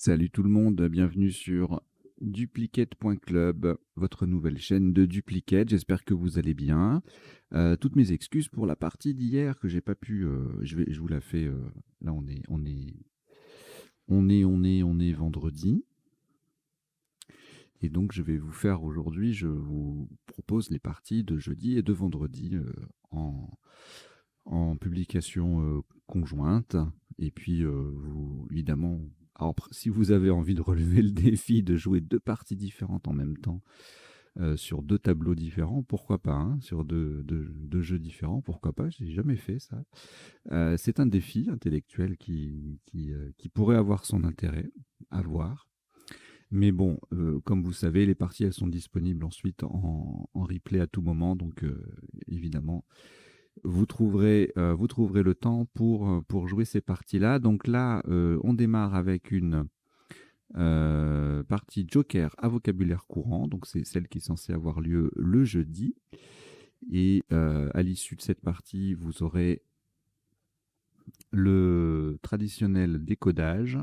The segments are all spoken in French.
Salut tout le monde, bienvenue sur duplicate.club, votre nouvelle chaîne de duplicate. J'espère que vous allez bien. Toutes mes excuses pour la partie d'hier que j'ai pas pu. Je vous la fais. Là, on est vendredi, et donc je vais vous faire aujourd'hui. Je vous propose les parties de jeudi et de vendredi en en publication conjointe. Et puis, évidemment, alors, si vous avez envie de relever le défi de jouer deux parties différentes en même temps, sur deux tableaux différents, pourquoi pas, hein, sur deux jeux différents, pourquoi pas, j'ai jamais fait ça. C'est un défi intellectuel qui pourrait avoir son intérêt à voir. Mais bon, comme vous savez, les parties, elles sont disponibles ensuite en replay à tout moment, donc évidemment, vous trouverez le temps pour jouer ces parties-là. Donc là, on démarre avec une partie Joker à vocabulaire courant. Donc c'est celle qui est censée avoir lieu le jeudi. Et à l'issue de cette partie, vous aurez le traditionnel décodage.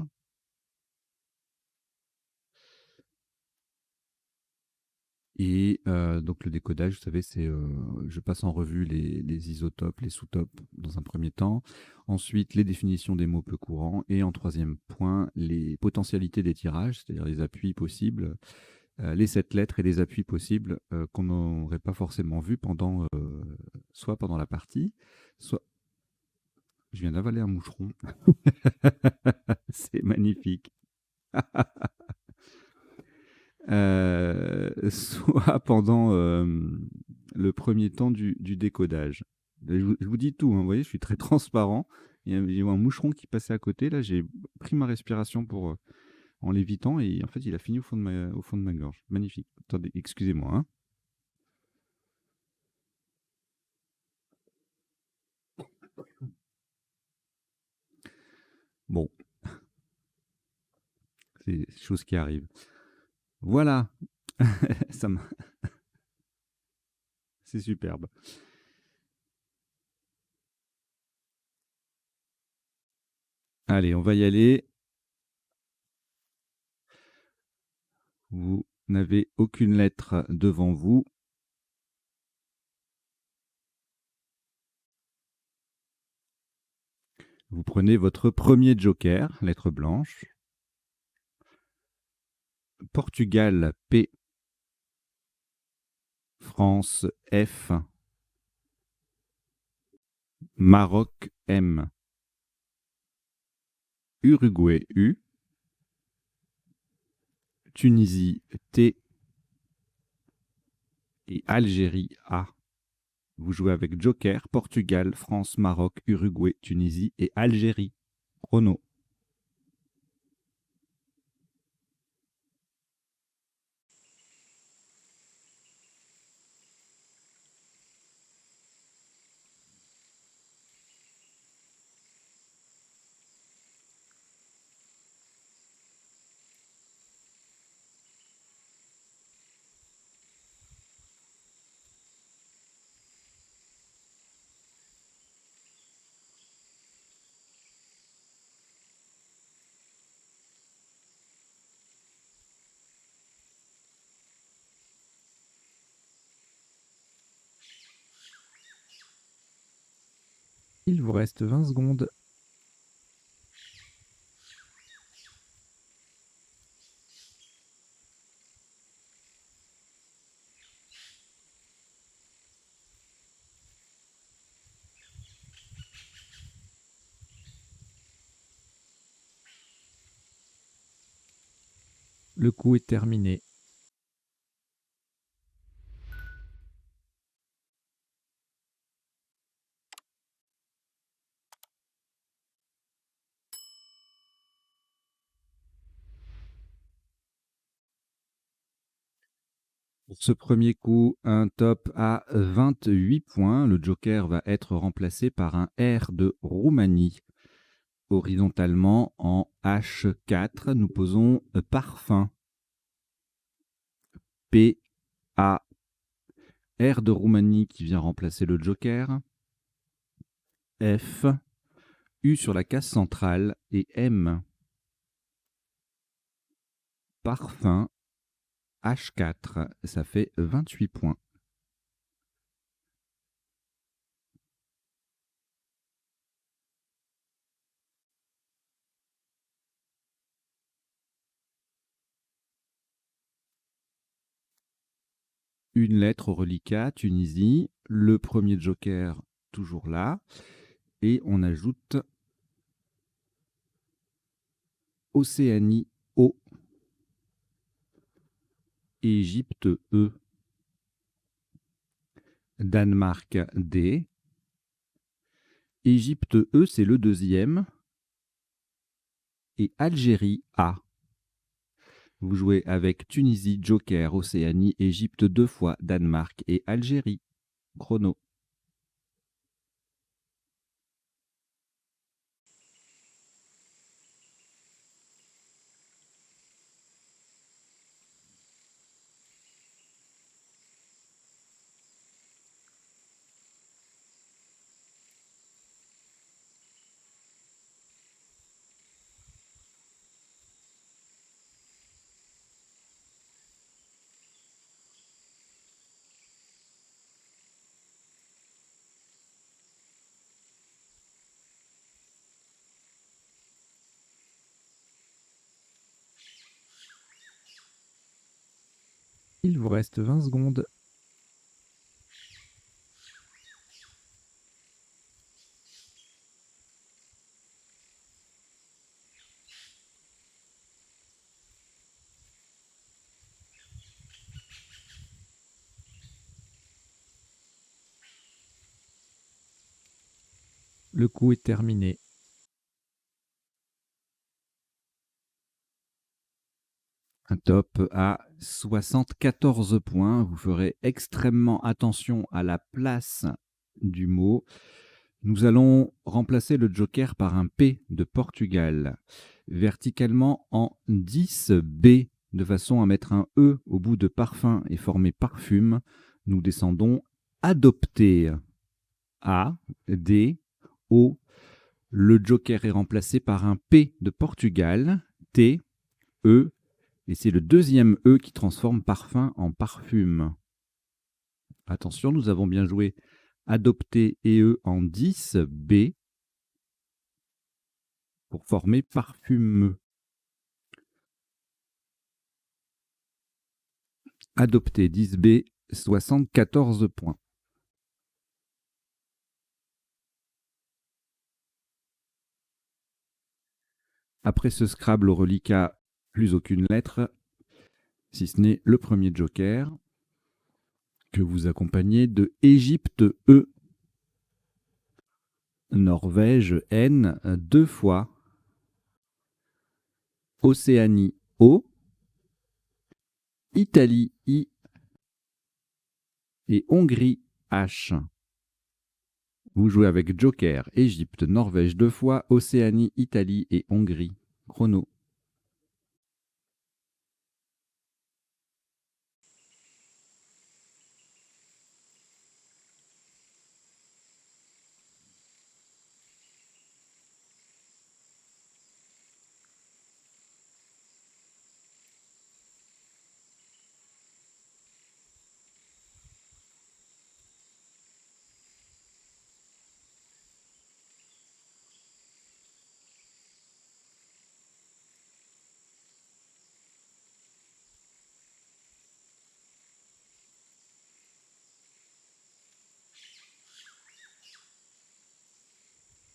Et donc le décodage, vous savez, c'est je passe en revue les isotopes, les sous-topes dans un premier temps. Ensuite, les définitions des mots peu courants. Et en troisième point, les potentialités des tirages, c'est-à-dire les appuis possibles, les 7 lettres et les appuis possibles qu'on n'aurait pas forcément vus pendant, soit pendant la partie, soit... Je viens d'avaler un moucheron. C'est magnifique. Soit pendant le premier temps du décodage. Je vous dis tout, hein, vous voyez, je suis très transparent. Il y a un moucheron qui passait à côté, là j'ai pris ma respiration en l'évitant et en fait il a fini au fond de ma gorge. Magnifique. Attendez, excusez-moi. Hein. Bon, c'est des choses qui arrivent. Voilà, ça c'est superbe. Allez, on va y aller. Vous n'avez aucune lettre devant vous. Vous prenez votre premier joker, lettre blanche. Portugal, P. France, F. Maroc, M. Uruguay, U. Tunisie, T. Et Algérie, A. Vous jouez avec joker, Portugal, France, Maroc, Uruguay, Tunisie et Algérie. Chrono. Il vous reste 20 secondes. Le coup est terminé. Pour ce premier coup, un top à 28 points. Le joker va être remplacé par un R de Roumanie. Horizontalement, en H4, nous posons parfum. P, A, R de Roumanie qui vient remplacer le joker. F, U sur la case centrale et M. parfum, H4. Ça fait 28 points. Une lettre au reliquat, Tunisie. Le premier joker, toujours là. Et on ajoute Océanie, O. Égypte, E. Danemark, D. Égypte, E, c'est le deuxième. Et Algérie, A. Vous jouez avec Tunisie, Joker, Océanie, Égypte 2 fois, Danemark et Algérie. Chrono. Il vous reste 20 secondes. Le coup est terminé. Un top à 74 points. Vous ferez extrêmement attention à la place du mot. Nous allons remplacer le joker par un P de Portugal, verticalement en 10B, de façon à mettre un E au bout de parfum et former parfume. Nous descendons adopter. A, D, O. Le joker est remplacé par un P de Portugal, T, E, et c'est le deuxième E qui transforme parfum en parfume. Attention, nous avons bien joué adopter et E en 10, B, pour former parfumeux. Adopter 10B, 74 points. Après ce Scrabble au reliquat, plus aucune lettre, si ce n'est le premier joker, que vous accompagnez de Égypte E, Norvège N 2 fois, Océanie O, Italie I et Hongrie H. Vous jouez avec Joker, Égypte, Norvège 2 fois, Océanie, Italie et Hongrie. Chrono.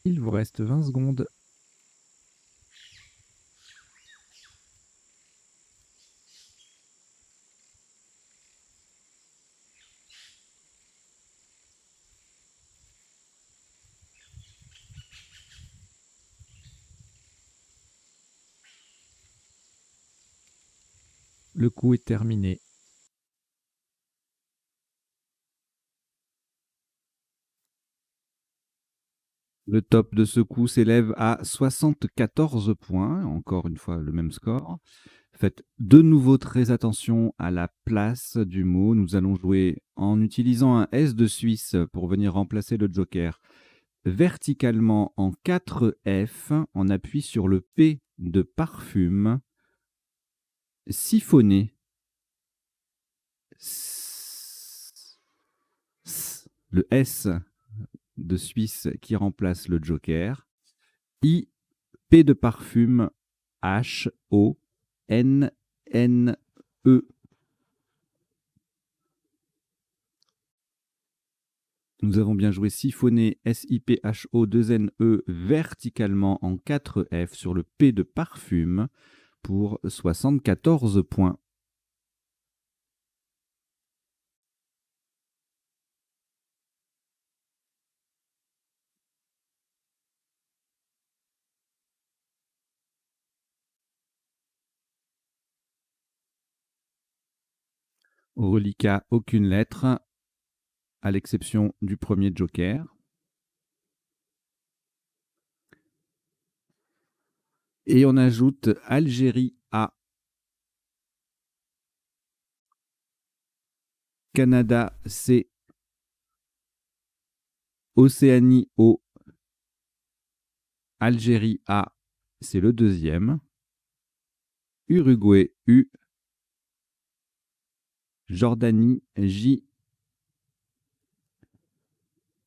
Il vous reste 20 secondes. Le coup est terminé. Le top de ce coup s'élève à 74 points. Encore une fois, le même score. Faites de nouveau très attention à la place du mot. Nous allons jouer en utilisant un S de Suisse pour venir remplacer le joker. Verticalement en 4F, on appuie sur le P de parfume siphonner. Le S de Suisse qui remplace le joker. I, P de parfume, H, O, N, N, E. Nous avons bien joué siphonner, S-I-P-H-O-2-N-E, verticalement en 4 F sur le P de parfume pour 74 points. Au reliquat, aucune lettre, à l'exception du premier joker. Et on ajoute Algérie A, Canada C, Océanie O, Algérie A, c'est le deuxième, Uruguay U, Jordanie J.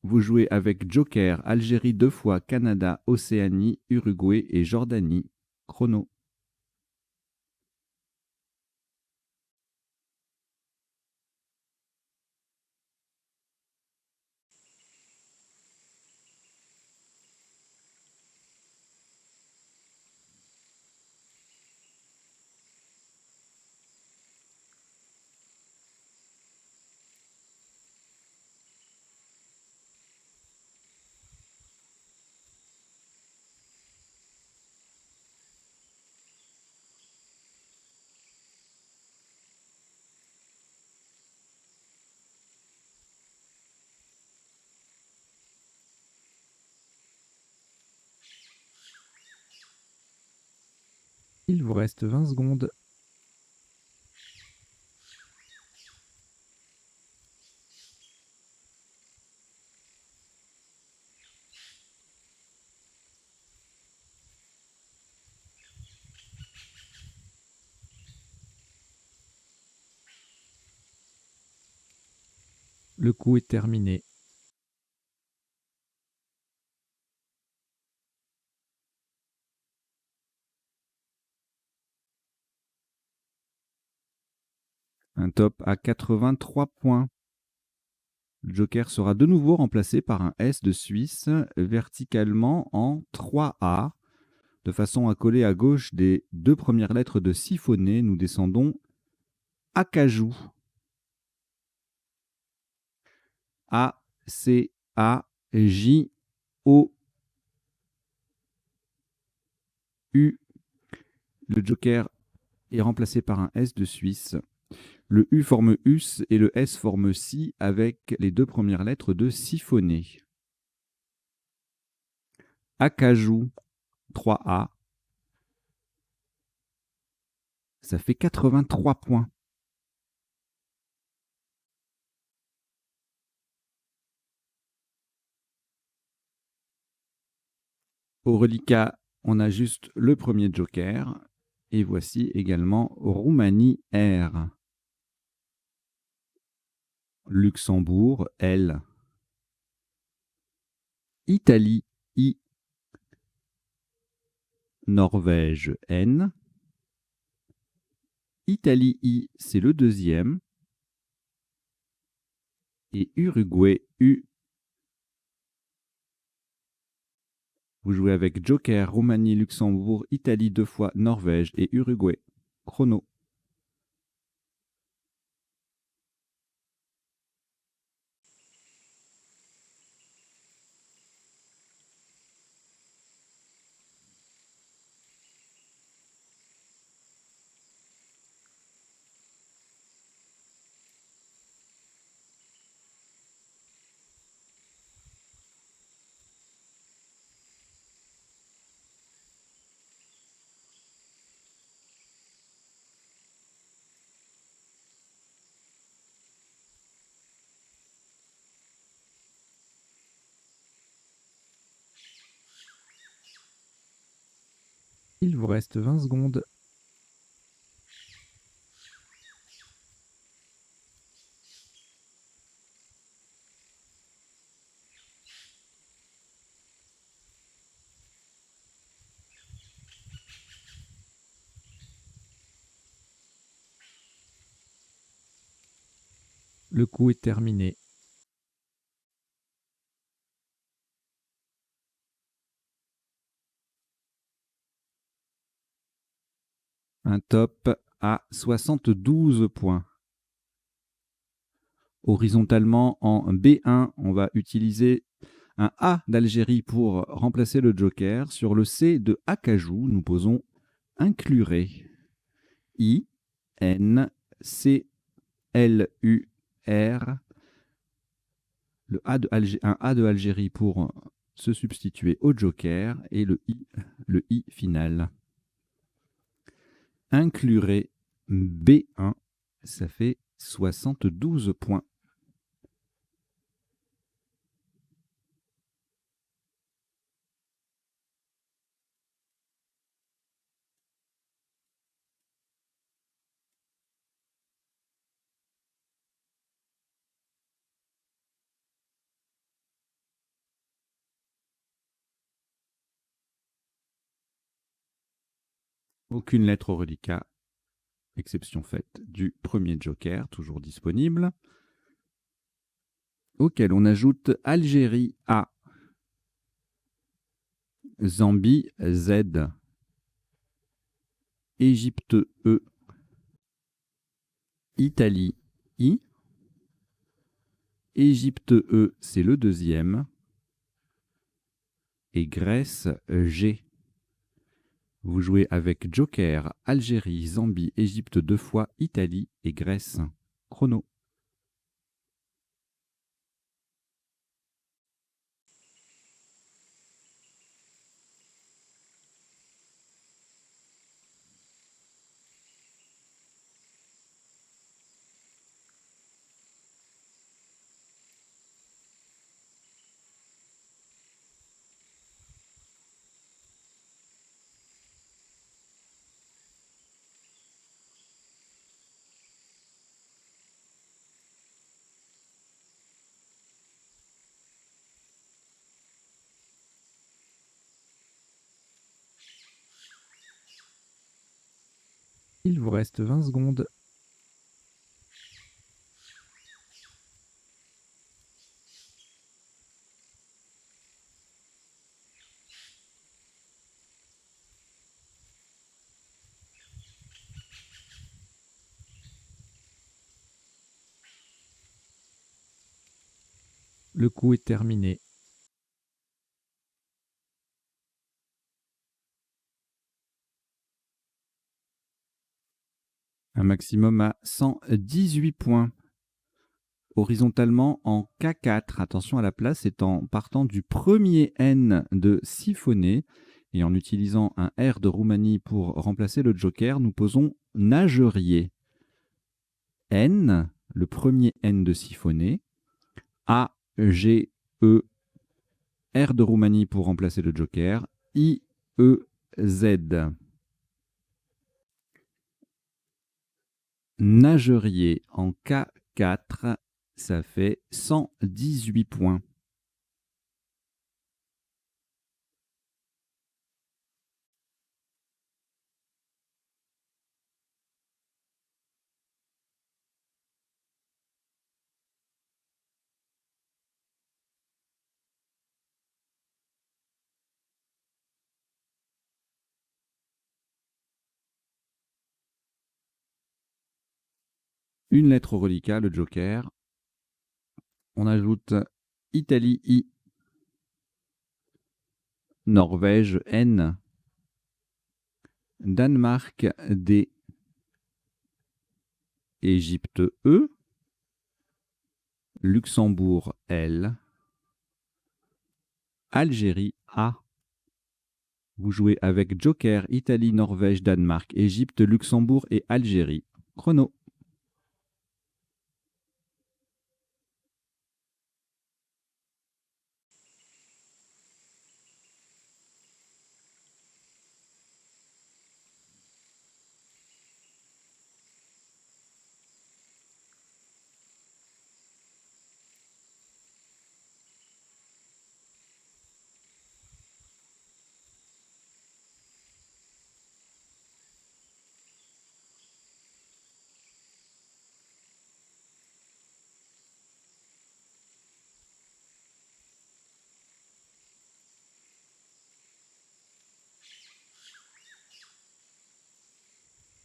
Vous jouez avec Joker, Algérie 2 fois, Canada, Océanie, Uruguay et Jordanie. Chrono. Il vous reste 20 secondes. Le coup est terminé. Un top à 83 points. Le joker sera de nouveau remplacé par un S de Suisse verticalement en 3A. De façon à coller à gauche des deux premières lettres de siphonner, nous descendons Acajou. A, C, A, J, O, U. Le joker est remplacé par un S de Suisse. Le U forme US et le S forme SI avec les deux premières lettres de siphonner. Acajou, 3A. Ça fait 83 points. Au reliquat, on a juste le premier joker. Et voici également Roumanie R. Luxembourg L. Italie I. Norvège N. Italie I, c'est le deuxième. Et Uruguay U. Vous jouez avec Joker, Roumanie, Luxembourg, Italie 2 fois, Norvège et Uruguay. Chrono. Il vous reste 20 secondes. Le coup est terminé. Un top à 72 points. Horizontalement, en B1, on va utiliser un A d'Algérie pour remplacer le joker. Sur le C de Acajou, nous posons incluré. I, N, C, L, U, R. Un A de Algérie pour se substituer au joker et le I final. Incluré B1, ça fait 72 points. Aucune lettre au reliquat, exception faite du premier joker, toujours disponible, auquel on ajoute Algérie A, Zambie Z, Égypte E, Italie I, Égypte E, c'est le deuxième, et Grèce G. Vous jouez avec Joker, Algérie, Zambie, Égypte 2 fois, Italie et Grèce. Chrono. Il vous reste 20 secondes. Le coup est terminé. Un maximum à 118 points. Horizontalement en K4. Attention à la place, c'est en partant du premier N de siphonné et en utilisant un R de Roumanie pour remplacer le joker, nous posons nagerier. N, le premier N de siphonné. A, G, E, R de Roumanie pour remplacer le joker. I, E, Z. Nagerier en K4, ça fait 118 points. Une lettre au reliquat, le joker. On ajoute Italie I, Norvège N, Danemark D, Égypte E, Luxembourg L, Algérie A. Vous jouez avec joker, Italie, Norvège, Danemark, Égypte, Luxembourg et Algérie. Chrono.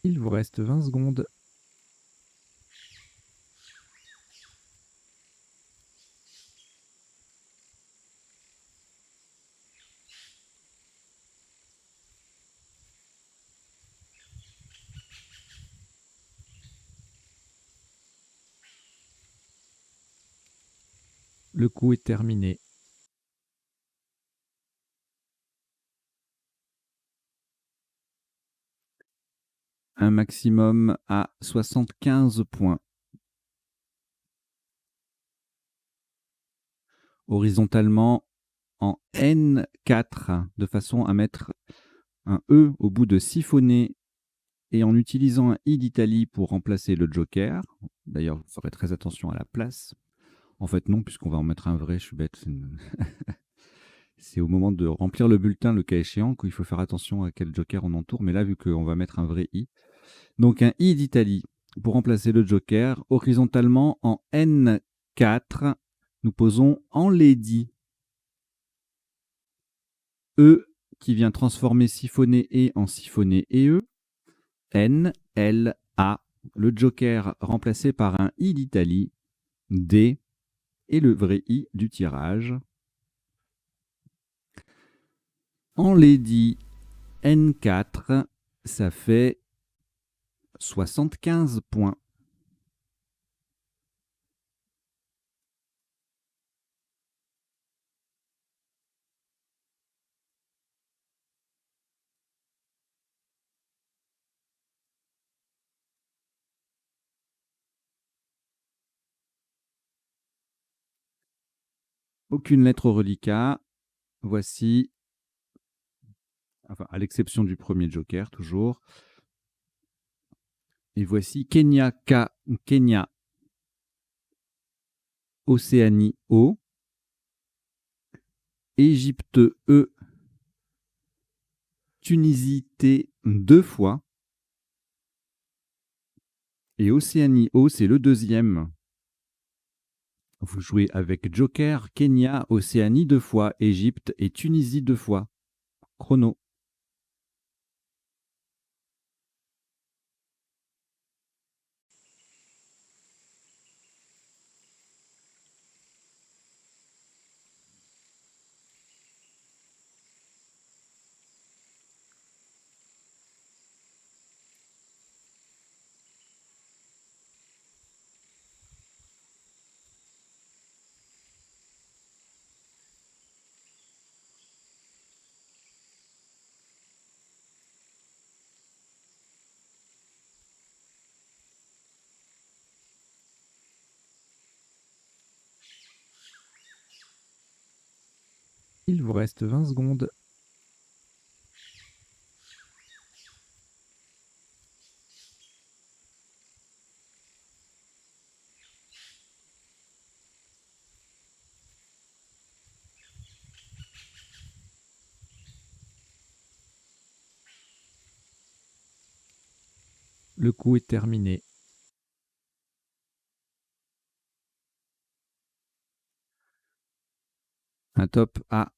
Il vous reste 20 secondes. Le coup est terminé. Un maximum à 75 points. Horizontalement en N4, de façon à mettre un E au bout de siphonner et en utilisant un I d'Italie pour remplacer le joker. D'ailleurs, vous ferez très attention à la place. En fait, non, puisqu'on va en mettre un vrai, je suis bête. C'est au moment de remplir le bulletin, le cas échéant, qu'il faut faire attention à quel joker on entoure. Mais là, vu qu'on va mettre un vrai I. Donc un I d'Italie pour remplacer le joker. Horizontalement en N4, nous posons en lady. E qui vient transformer siphonner E en siphonner EE. N, L, A. Le joker remplacé par un I d'Italie. D et le vrai I du tirage. En lady N4, ça fait 75 points. Aucune lettre au reliquat. Voici, enfin, à l'exception du premier joker, toujours. Et voici Kenya K, Kenya, Océanie O, Égypte E, Tunisie T 2 fois. Et Océanie O, c'est le deuxième. Vous jouez avec Joker, Kenya, Océanie 2 fois, Égypte et Tunisie 2 fois. Chrono. Il vous reste 20 secondes. Le coup est terminé. Un top à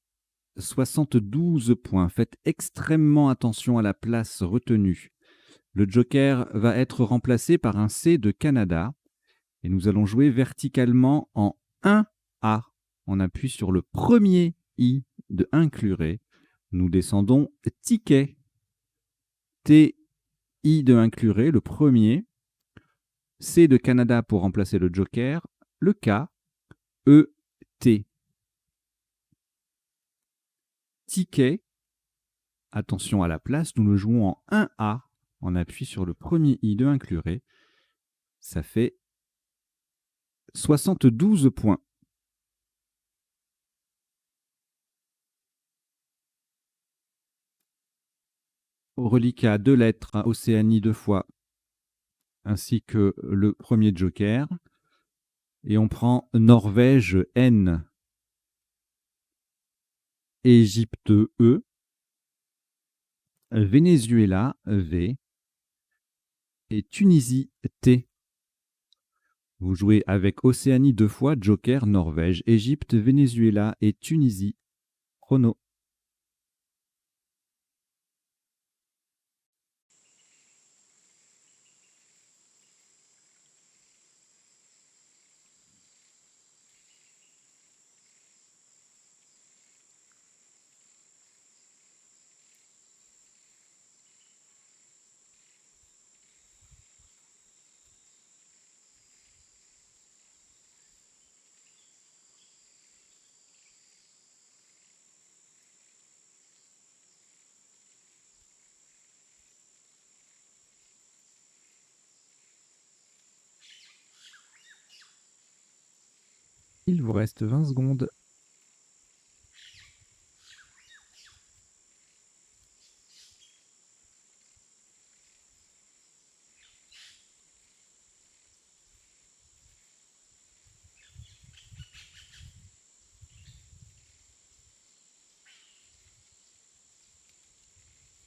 72 points. Faites extrêmement attention à la place retenue. Le joker va être remplacé par un C de Canada et nous allons jouer verticalement en 1A. On appuie sur le premier I de incluré. Nous descendons ticket. T, I de incluré, le premier. C de Canada pour remplacer le joker. Le K, E, T. Ticket. Attention à la place, nous le jouons en 1A. On appuie sur le premier I de incluré. Ça fait 72 points. Au reliquat 2 lettres, Océanie 2 fois, ainsi que le premier joker. Et on prend Norvège N, Égypte E, Venezuela V et Tunisie T. Vous jouez avec Océanie 2 fois, joker, Norvège, Égypte, Venezuela et Tunisie. Chrono. Il vous reste 20 secondes.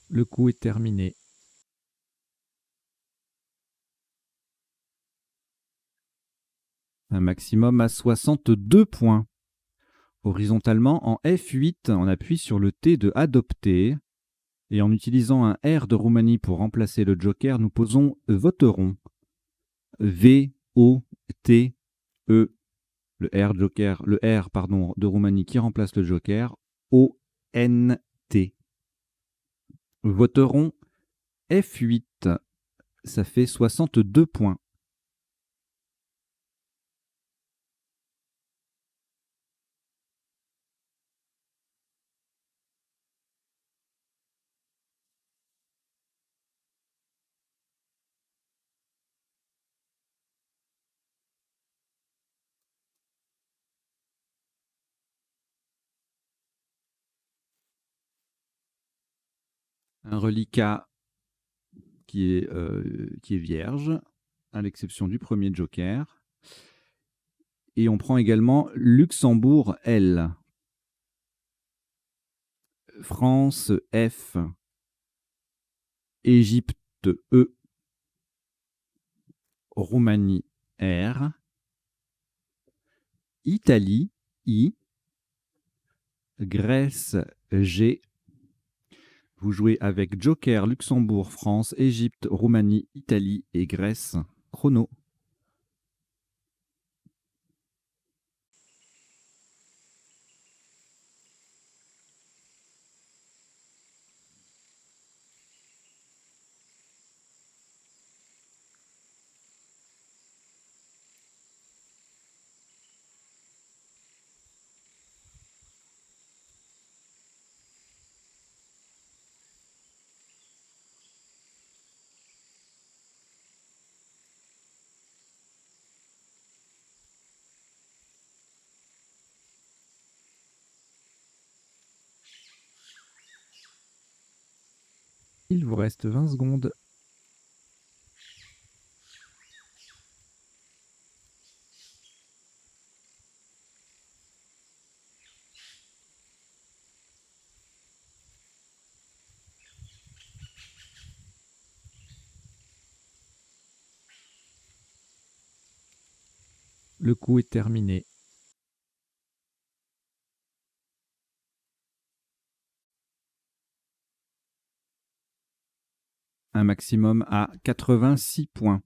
Le coup est terminé. Un maximum à 62 points. Horizontalement, en F8, on appuie sur le T de adopter. Et en utilisant un R de Roumanie pour remplacer le joker, nous posons voterons. V-O-T-E. Le R pardon, de Roumanie qui remplace le joker. O-N-T. Voterons F8. Ça fait 62 points. Un reliquat qui est vierge, à l'exception du premier joker. Et on prend également Luxembourg L, France F, Égypte E, Roumanie R, Italie I, Grèce G. Vous jouez avec Joker, Luxembourg, France, Égypte, Roumanie, Italie et Grèce. Chrono. Il vous reste 20 secondes. Le coup est terminé. Un maximum à 86 points.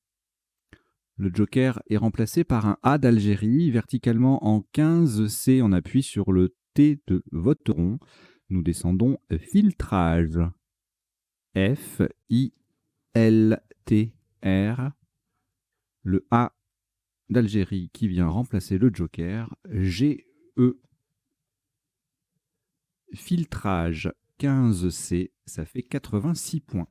Le joker est remplacé par un A d'Algérie. Verticalement en 15C, on appuie sur le T de voterons. Nous descendons filtrage. F-I-L-T-R. Le A d'Algérie qui vient remplacer le joker. G-E. Filtrage 15C, ça fait 86 points.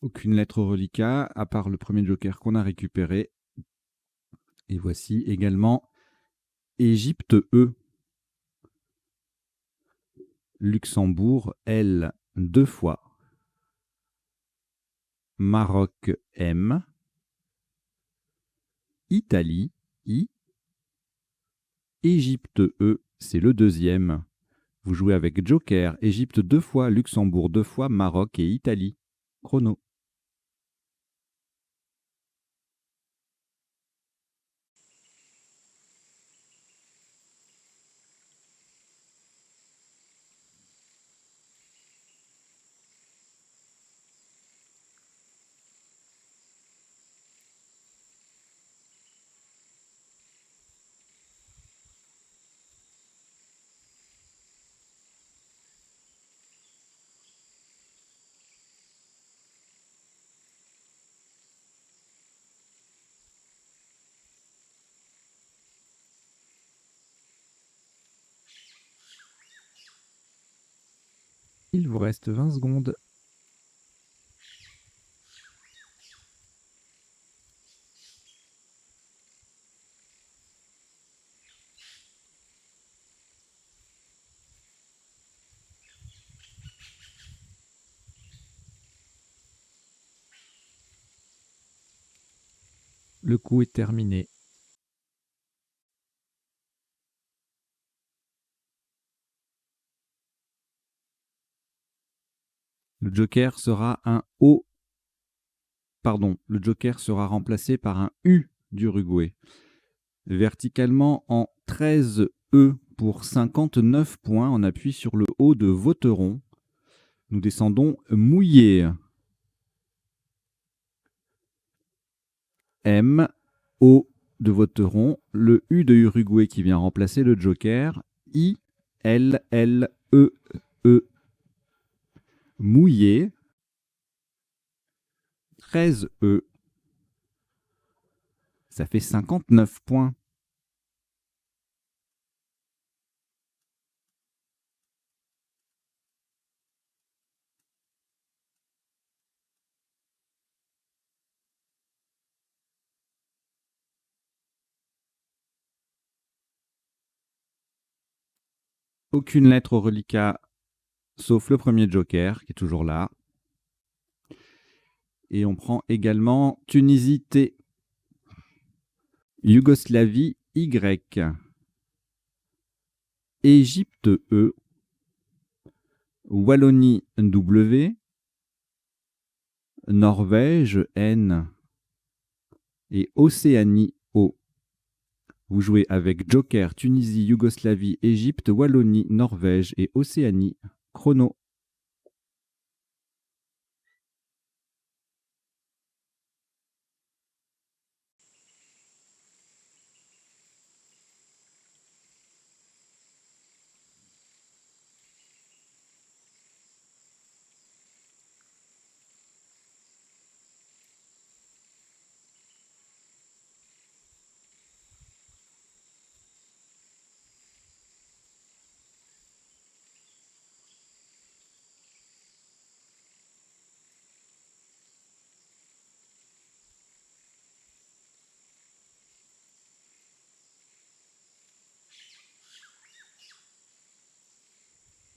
Aucune lettre au reliquat, à part le premier joker qu'on a récupéré. Et voici également Égypte E. Luxembourg L 2 fois. Maroc M. Italie I. Égypte E, c'est le deuxième. Vous jouez avec joker, Égypte 2 fois, Luxembourg 2 fois, Maroc et Italie. Chrono. Il vous reste 20 secondes. Le coup est terminé. Le joker sera un O. Pardon, le joker sera remplacé par un U d'Uruguay. Verticalement en 13 E pour 59 points. On appuie sur le O de Voteron. Nous descendons mouillé. M, O de Voteron, le U de Uruguay qui vient remplacer le joker, I, L, L, E, E, mouillé, 13 E, ça fait 59 points. Aucune lettre au reliquat, sauf le premier joker qui est toujours là. Et on prend également Tunisie T, Yougoslavie Y, Égypte E, Wallonie W, Norvège N et Océanie O. Vous jouez avec Joker, Tunisie, Yougoslavie, Égypte, Wallonie, Norvège et Océanie. Chrono.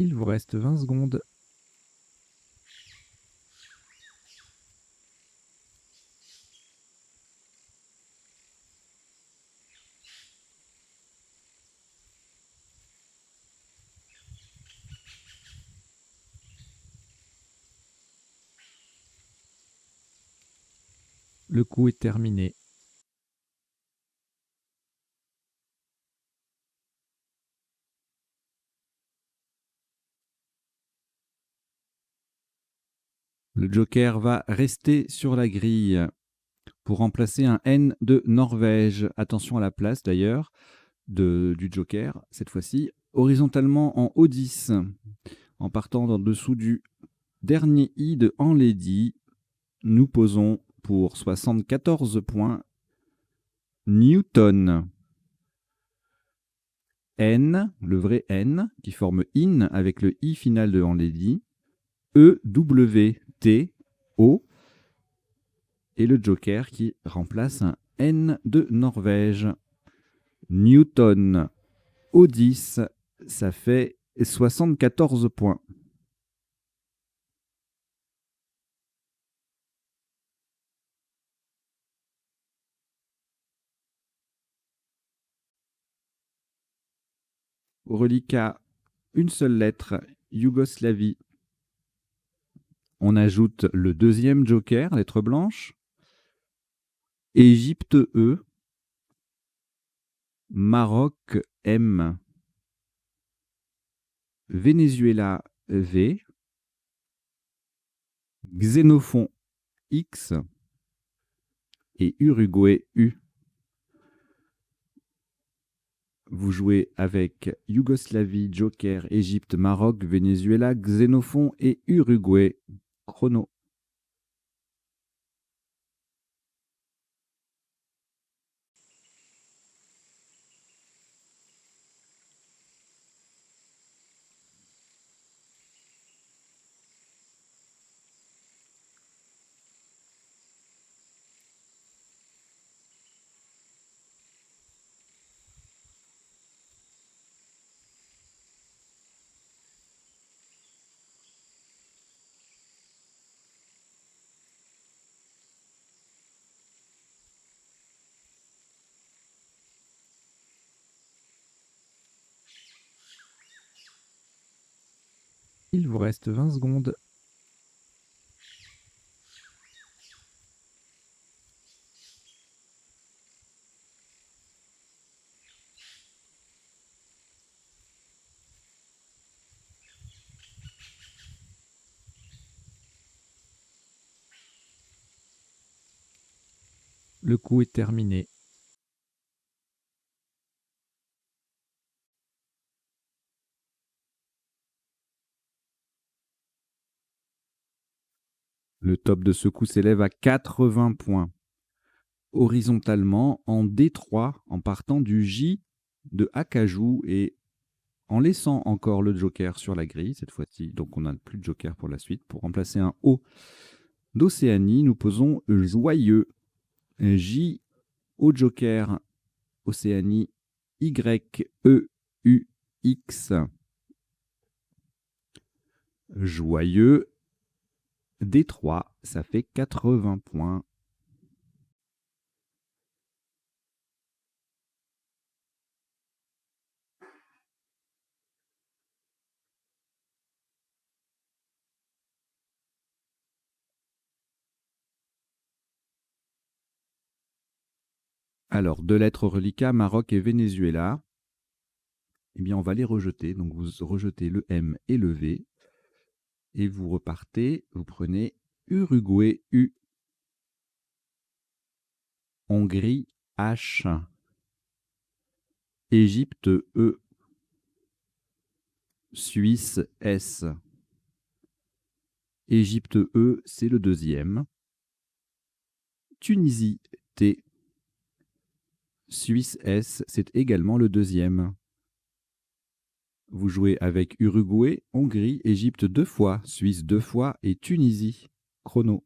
Il vous reste 20 secondes. Le coup est terminé. Le joker va rester sur la grille pour remplacer un N de Norvège. Attention à la place d'ailleurs du joker, cette fois-ci, horizontalement en O10, en partant en dessous du dernier I de Enledi. Nous posons pour 74 points Newton. N, le vrai N, qui forme IN avec le I final de Enledi. E, W, T, O. Et le joker qui remplace un N de Norvège. Newton. O10, ça fait 74 points. Au reliquat, une seule lettre, Yougoslavie. On ajoute le deuxième joker, lettre blanche. Égypte E. Maroc M. Venezuela V. Xénophon X. Et Uruguay U. Vous jouez avec Yougoslavie, Joker, Égypte, Maroc, Venezuela, Xénophon et Uruguay. Chrono. Il vous reste 20 secondes. Le coup est terminé. Le top de ce coup s'élève à 80 points. Horizontalement, en D3, en partant du J de Acajou et en laissant encore le joker sur la grille, cette fois-ci, donc on n'a plus de joker pour la suite. Pour remplacer un O d'Océanie, nous posons joyeux. J au joker, Océanie, Y, E, U, X. Joyeux, D3, ça fait 80 points. Alors, deux lettres reliquats, Maroc et Venezuela. Eh bien, on va les rejeter. Donc, vous rejetez le M et le V. Et vous repartez, vous prenez Uruguay, U. Hongrie, H. Égypte, E. Suisse, S. Égypte, E, c'est le deuxième. Tunisie, T. Suisse, S, c'est également le deuxième. Vous jouez avec Uruguay, Hongrie, Égypte 2 fois, Suisse 2 fois et Tunisie. Chrono.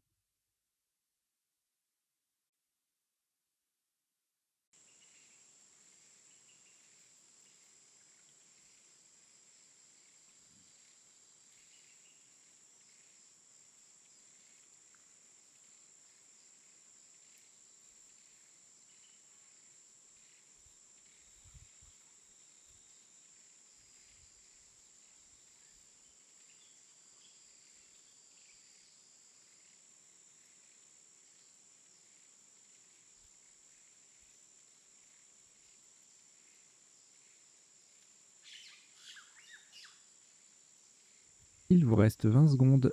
Il vous reste 20 secondes.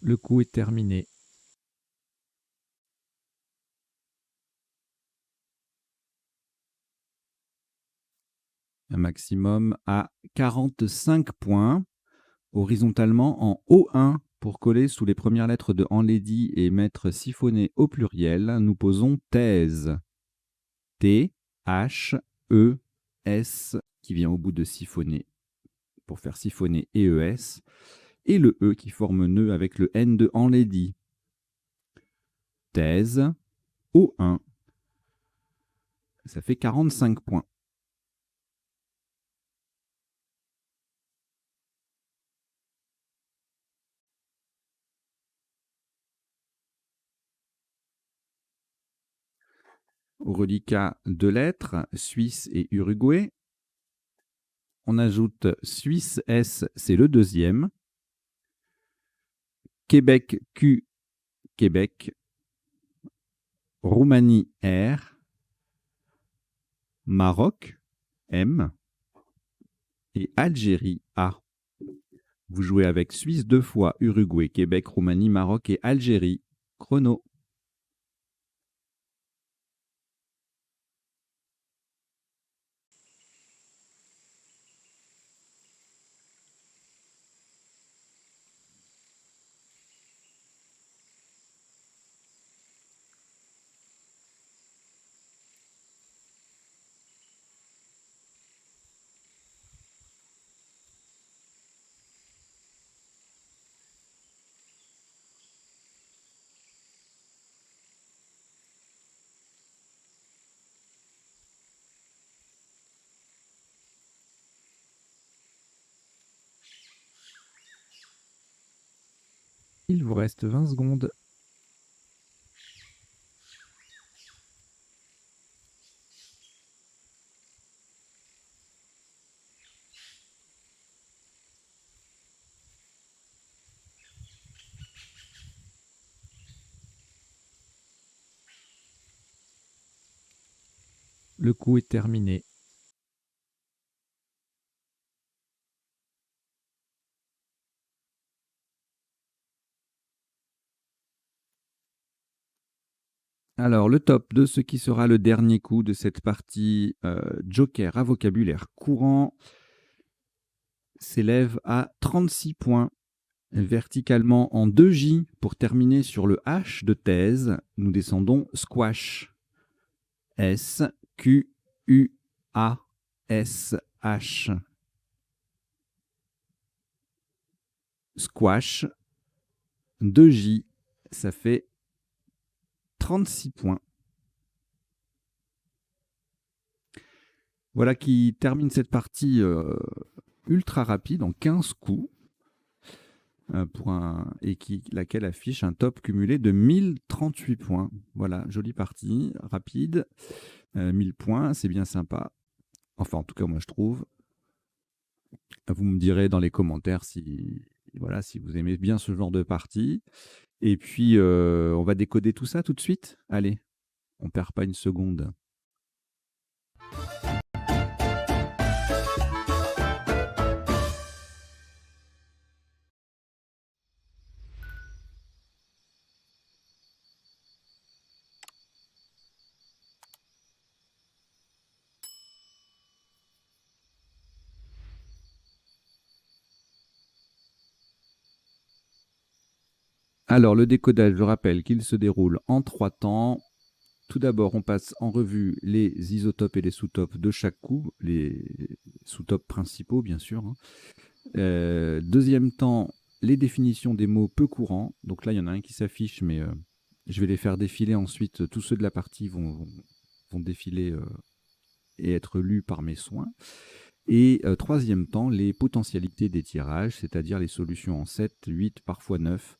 Le coup est terminé. Un maximum à 45 points. Horizontalement en O1 pour coller sous les premières lettres de Enlady et mettre siphonné au pluriel. Nous posons thèse. T, H, E, S qui vient au bout de siphonné pour faire siphonner EES. Et le E qui forme nœud avec le N de Enlady. Thèse, O1. Ça fait 45 points. Au reliquat, deux lettres, Suisse et Uruguay. On ajoute Suisse S, c'est le deuxième. Québec Q, Québec. Roumanie R. Maroc M. Et Algérie A. Vous jouez avec Suisse 2 fois, Uruguay, Québec, Roumanie, Maroc et Algérie. Chrono. Il vous reste 20 secondes. Le coup est terminé. Alors, le top de ce qui sera le dernier coup de cette partie Joker à vocabulaire courant s'élève à 36 points. Verticalement en 2J pour terminer sur le H de thèse, nous descendons squash. S-Q-U-A-S-H. Squash. 2J, ça fait 36 points. Voilà qui termine cette partie ultra rapide en 15 coups. Laquelle affiche un top cumulé de 1038 points. Voilà, jolie partie, rapide. 1000 points, c'est bien sympa. Enfin, en tout cas, moi, je trouve. Vous me direz dans les commentaires si vous aimez bien ce genre de partie. Et puis, on va décoder tout ça tout de suite. Allez, on perd pas une seconde. Alors, le décodage, je rappelle qu'il se déroule en 3 temps. Tout d'abord, on passe en revue les isotopes et les sous-topes de chaque coup, les sous-topes principaux, bien sûr. Deuxième temps, les définitions des mots peu courants. Donc là, il y en a un qui s'affiche, mais je vais les faire défiler ensuite. Tous ceux de la partie vont défiler et être lus par mes soins. Et troisième temps, les potentialités des tirages, c'est-à-dire les solutions en 7, 8, parfois 9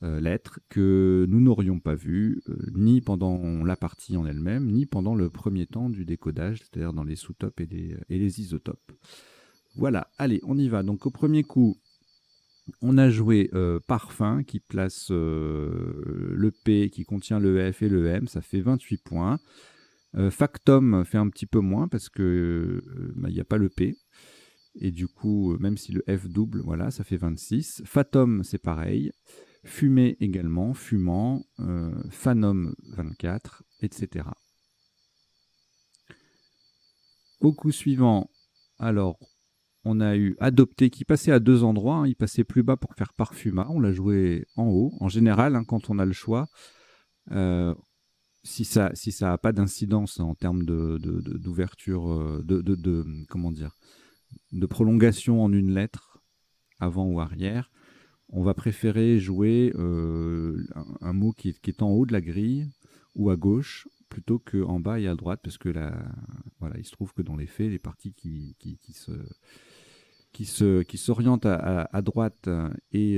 lettres que nous n'aurions pas vues, ni pendant la partie en elle-même, ni pendant le premier temps du décodage, c'est-à-dire dans les sous-topes et les isotopes. Voilà, allez, on y va. Donc au premier coup, on a joué parfum qui place le P qui contient le F et le M, ça fait 28 points. Factum fait un petit peu moins parce que il n'y a pas le P. Et du coup, même si le F double, voilà, ça fait 26. Fatum, c'est pareil. Fumé également, fumant, Phanom 24, etc. Au coup suivant, alors, on a eu adopté qui passait à 2 endroits. Hein, il passait plus bas pour faire parfuma. On l'a joué en haut. En général, hein, quand on a le choix, si ça n'a pas d'incidence en termes d'ouverture, comment dire, de prolongation en une lettre, avant ou arrière, on va préférer jouer un mot qui est en haut de la grille ou à gauche plutôt qu'en bas et à droite, parce que voilà, il se trouve que dans les faits, les parties qui s'orientent à droite et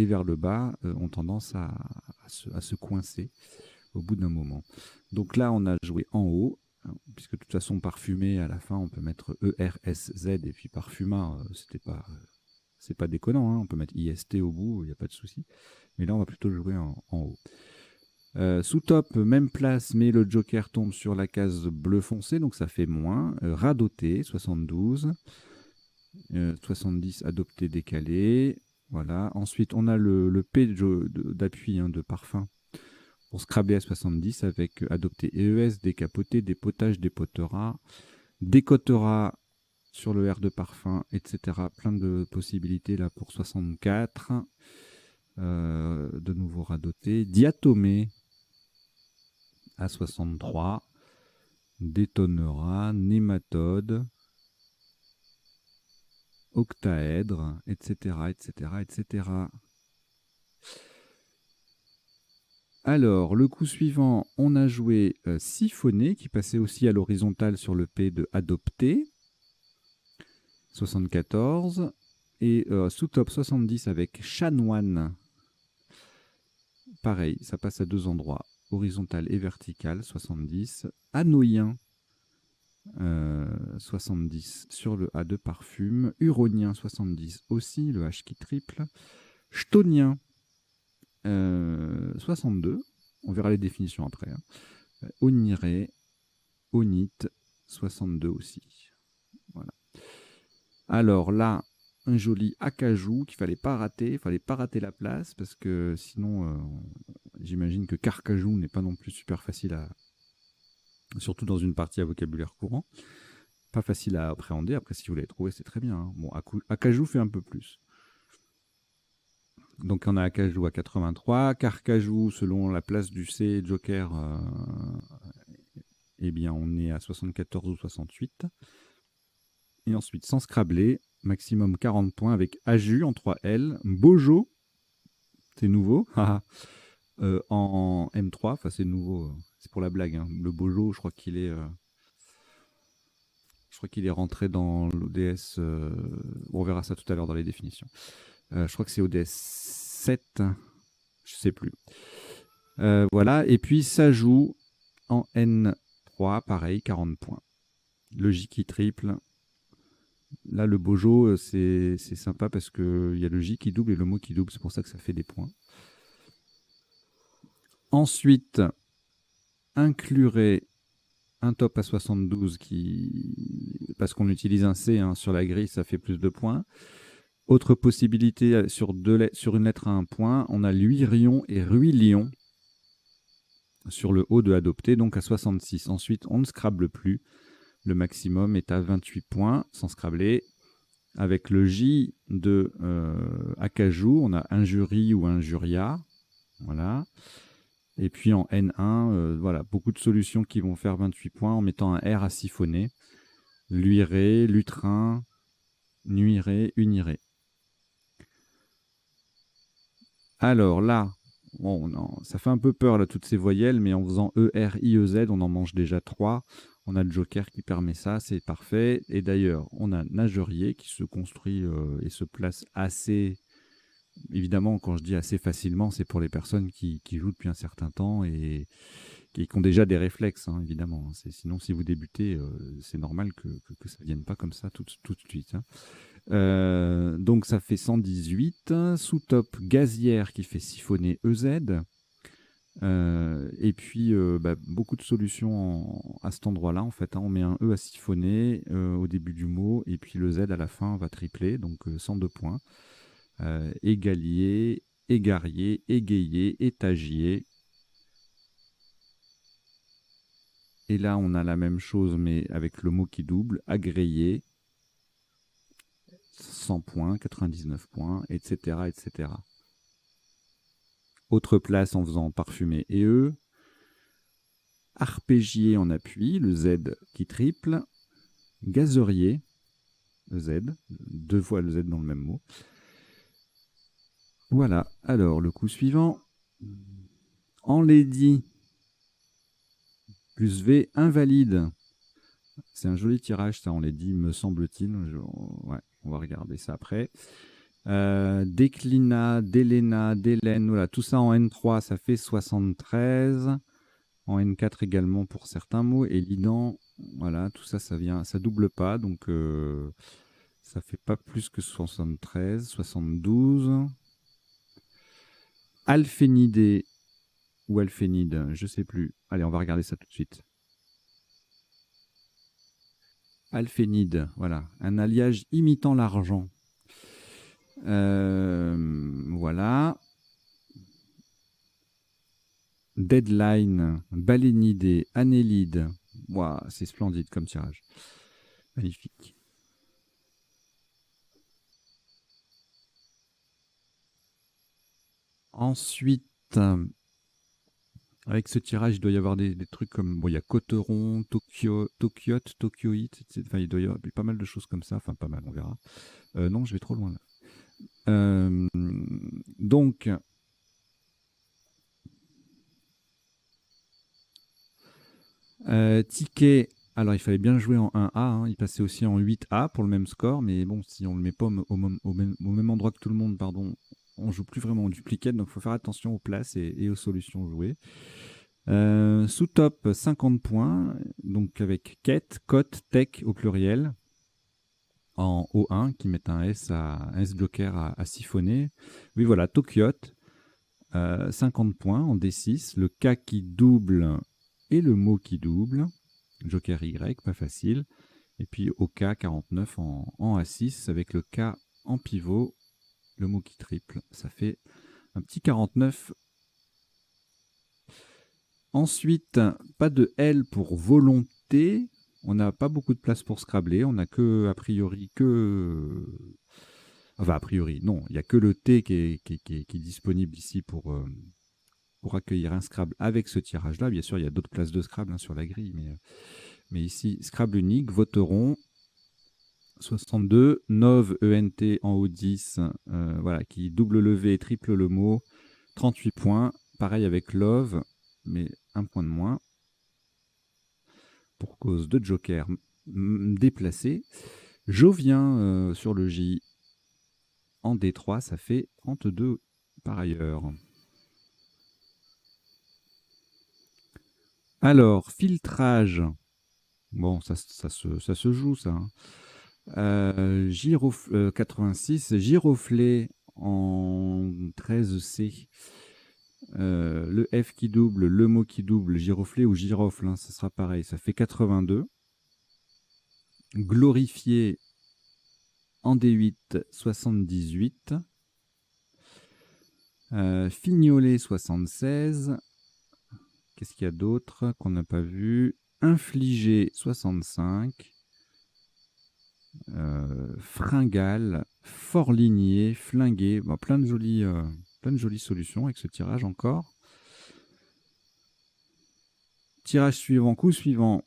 vers le bas ont tendance à se coincer au bout d'un moment. Donc là, on a joué en haut, puisque de toute façon, parfumé, à la fin, on peut mettre ERSZ, et puis parfuma, c'est pas déconnant, hein, on peut mettre IST au bout, il n'y a pas de souci. Mais là, on va plutôt jouer en haut. Sous top, même place, mais le joker tombe sur la case bleu foncé, donc ça fait moins. Radoté, 72. 70, adopté, décalé. Voilà. Ensuite, on a le P d'appui de parfum pour Scrabble à 70 avec adopté EES, décapoté, dépotage, dépotera, décotera sur le R de parfum, etc. Plein de possibilités là pour 64. De nouveau radoté. Diatomée à 63. Détonnera, nématode, octaèdre, etc., etc., etc. Alors, le coup suivant, on a joué siphonné, qui passait aussi à l'horizontale sur le P de adopté, 74, et sous top 70 avec chanoine, pareil, ça passe à 2 endroits. Horizontal et vertical, 70. Anoïen, 70 sur le A de parfume. Huronien, 70 aussi, le H qui triple. Chtonien, 62. On verra les définitions après. Hein. Oniré, onite, 62 aussi. Voilà. Alors là, un joli acajou qu'il fallait pas rater. Il fallait pas rater la place parce que sinon, j'imagine que carcajou n'est pas non plus super facile à... Surtout dans une partie à vocabulaire courant. Pas facile à appréhender. Après, si vous l'avez trouvé, c'est très bien. Hein. Bon, acajou fait un peu plus. Donc on a acajou à 83. Carcajou, selon la place du C, joker, eh bien on est à 74 ou 68. Et ensuite, sans scrabler, maximum 40 points avec Aju en 3L. Bojo, c'est nouveau. En M3, enfin c'est nouveau, c'est pour la blague. Hein. Le Bojo, je crois qu'il est rentré dans l'ODS. On verra ça tout à l'heure dans les définitions. Je crois que c'est ODS 7, je sais plus. Voilà, et puis ça joue en N3, pareil, 40 points. Le J qui triple. Là, le Bojo, c'est sympa parce qu'il y a le J qui double et le mot qui double, c'est pour ça que ça fait des points. Ensuite, inclurez un top à 72 parce qu'on utilise un C hein, sur la grille, ça fait plus de points. Autre possibilité, sur une lettre à 1 point, on a Luirion et Ruilion sur le haut de adopter, donc à 66. Ensuite, on ne scrable plus. Le maximum est à 28 points, sans scrabler. Avec le J de acajou, on a injurie ou injuria. Voilà. Et puis en N1, voilà, beaucoup de solutions qui vont faire 28 points en mettant un R à siphonner. Luiré, lutrin, nuiré, uniré. Alors là, bon, ça fait un peu peur là toutes ces voyelles, mais en faisant E, R, I, E, Z, on en mange déjà 3. On a le joker qui permet ça, c'est parfait. Et d'ailleurs, on a nagerier qui se construit et se place assez... Évidemment, quand je dis assez facilement, c'est pour les personnes qui jouent depuis un certain temps et qui ont déjà des réflexes, hein, évidemment. Sinon, si vous débutez, c'est normal que ça ne vienne pas comme ça tout de suite. Hein. Donc ça fait 118. Sous-top gazière qui fait siphonner EZ. Et puis beaucoup de solutions à cet endroit-là en fait. Hein. On met un E à siphonner au début du mot et puis le Z à la fin va tripler, donc 102 points. Égalier, égarier, égayer, étagier. Et là, on a la même chose, mais avec le mot qui double, agréyer, 100 points, 99 points, etc., etc. Autre place en faisant parfumer et E. Arpégier en appui, le Z qui triple. Gazerier, le Z, 2 fois le Z dans le même mot. Voilà, alors le coup suivant. Enlaidi, plus V, invalide. C'est un joli tirage, ça, enlaidi, me semble-t-il. Ouais, on va regarder ça après. Déclina, Délena, Délène, voilà, tout ça en N3, ça fait 73. En N4 également pour certains mots. Et Lidan, voilà, tout ça, ça double pas, donc ça fait pas plus que 73, 72. Alphénidé ou alphénide, je sais plus. Allez, on va regarder ça tout de suite. Alphénide, voilà, un alliage imitant l'argent. Voilà. Deadline, balénidé, annélide. Wow, c'est splendide comme tirage. Magnifique. Ensuite, avec ce tirage, il doit y avoir des trucs comme... Bon, il y a Coteron, Tokyote, Tokyoite, enfin, il doit y avoir pas mal de choses comme ça. Enfin, pas mal, on verra. Non, je vais trop loin là. Donc... ticket, alors il fallait bien jouer en 1A, hein. Il passait aussi en 8A pour le même score, mais bon, si on le met pas au même endroit que tout le monde, pardon, on joue plus vraiment en duplicate, donc il faut faire attention aux places et aux solutions jouées. Sous top, 50 points, donc avec quête, cote, tech au pluriel, en O1, qui mettent un S joker à siphonner. Oui, voilà, Tokyo, 50 points en D6, le K qui double et le mot qui double, joker Y, pas facile. Et puis au K, 49 en A6, avec le K en pivot, le mot qui triple. Ça fait un petit 49. Ensuite, pas de L pour volonté. On n'a pas beaucoup de place pour scrabler. On n'a que, a priori, Enfin, a priori, non. Il n'y a que le T qui est disponible ici pour accueillir un Scrabble avec ce tirage-là. Bien sûr, il y a d'autres places de Scrabble hein, sur la grille, mais ici, Scrabble unique, voteront 62, Nov ENT en haut 10, voilà, qui double le V et triple le mot, 38 points. Pareil avec Love, mais un point de moins pour cause de Joker déplacé. Jovien sur le J en D3, ça fait 32 par ailleurs. Alors, filtrage. Bon, ça se joue, ça. Hein. 86, giroflé en 13C. Le F qui double, le mot qui double, giroflé ou girofle, hein, ça sera pareil, ça fait 82. Glorifié en D8, 78. Fignolé, 76. Qu'est-ce qu'il y a d'autre qu'on n'a pas vu? Infligé, 65. Fringale, forligné, flingué. Bon, plein de jolies solutions avec ce tirage encore. Tirage suivant, coup suivant.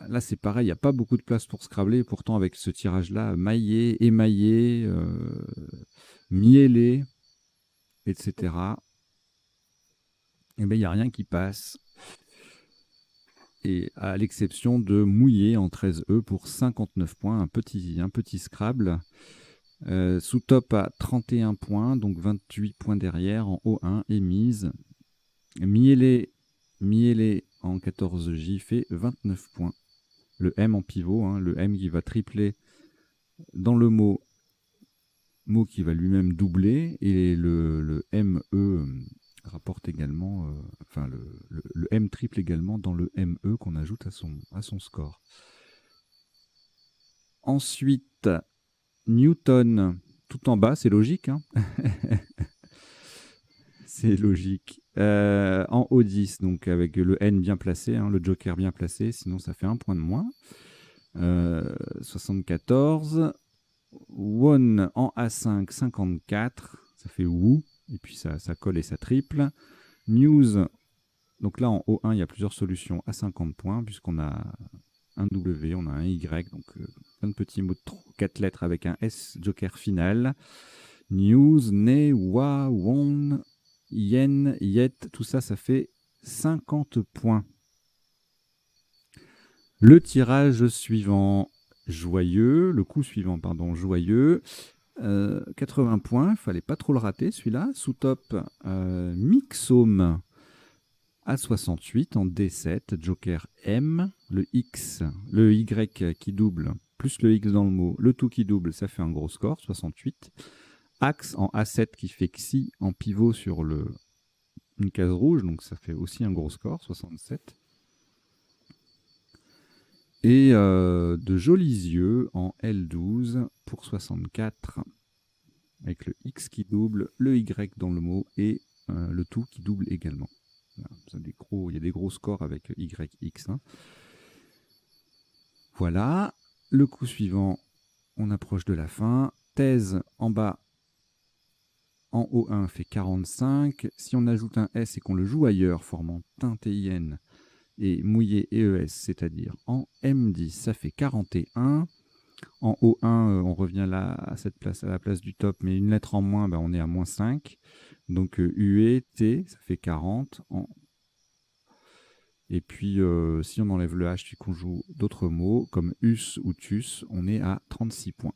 Là, c'est pareil, il n'y a pas beaucoup de place pour scrabbler. Pourtant, avec ce tirage-là, maillé, émaillé, miellé, etc. Eh bien, il n'y a rien qui passe. Et à l'exception de mouillé en 13E pour 59 points, un petit Scrabble. Sous top à 31 points, donc 28 points derrière en O1 et mise. Miellé en 14J fait 29 points. Le M en pivot, hein, le M qui va tripler dans le mot qui va lui-même doubler, et le ME rapporte également, enfin le M triple également dans le ME qu'on ajoute à son score. Ensuite, Newton, tout en bas, c'est logique. Hein. C'est logique. En haut 10, donc avec le N bien placé, hein, le joker bien placé, sinon ça fait un point de moins. 74. Won en A5, 54. Ça fait Woo. Et puis ça colle et ça triple. News. Donc là, en O1, il y a plusieurs solutions à 50 points, puisqu'on a un W, on a un Y, donc plein de petits mots de 4 lettres avec un S joker final. News, Ne, Wa, Won, Yen, Yet, tout ça, ça fait 50 points. Le tirage suivant, joyeux. Le coup suivant, pardon, joyeux. 80 points, il fallait pas trop le rater celui-là. Sous top, Mixome à 68 en D7, joker M, le X, le Y qui double, plus le X dans le mot, le tout qui double, ça fait un gros score, 68. Axe en A7 qui fait Xi en pivot sur une case rouge, donc ça fait aussi un gros score, 67. Et de jolis yeux en L12 pour 64, avec le X qui double, le Y dans le mot et le tout qui double également. Il y a des gros scores avec YX. Hein. Voilà, le coup suivant, on approche de la fin. Thèse en bas, en O1 fait 45. Si on ajoute un S et qu'on le joue ailleurs, formant TIN et mouillé ES, c'est-à-dire en M10, ça fait 41. En O1, on revient là à la place du top, mais une lettre en moins, ben, on est à moins 5. Donc UE, T, ça fait 40. Et puis, si on enlève le H puis qu'on joue d'autres mots, comme us ou tus, on est à 36 points.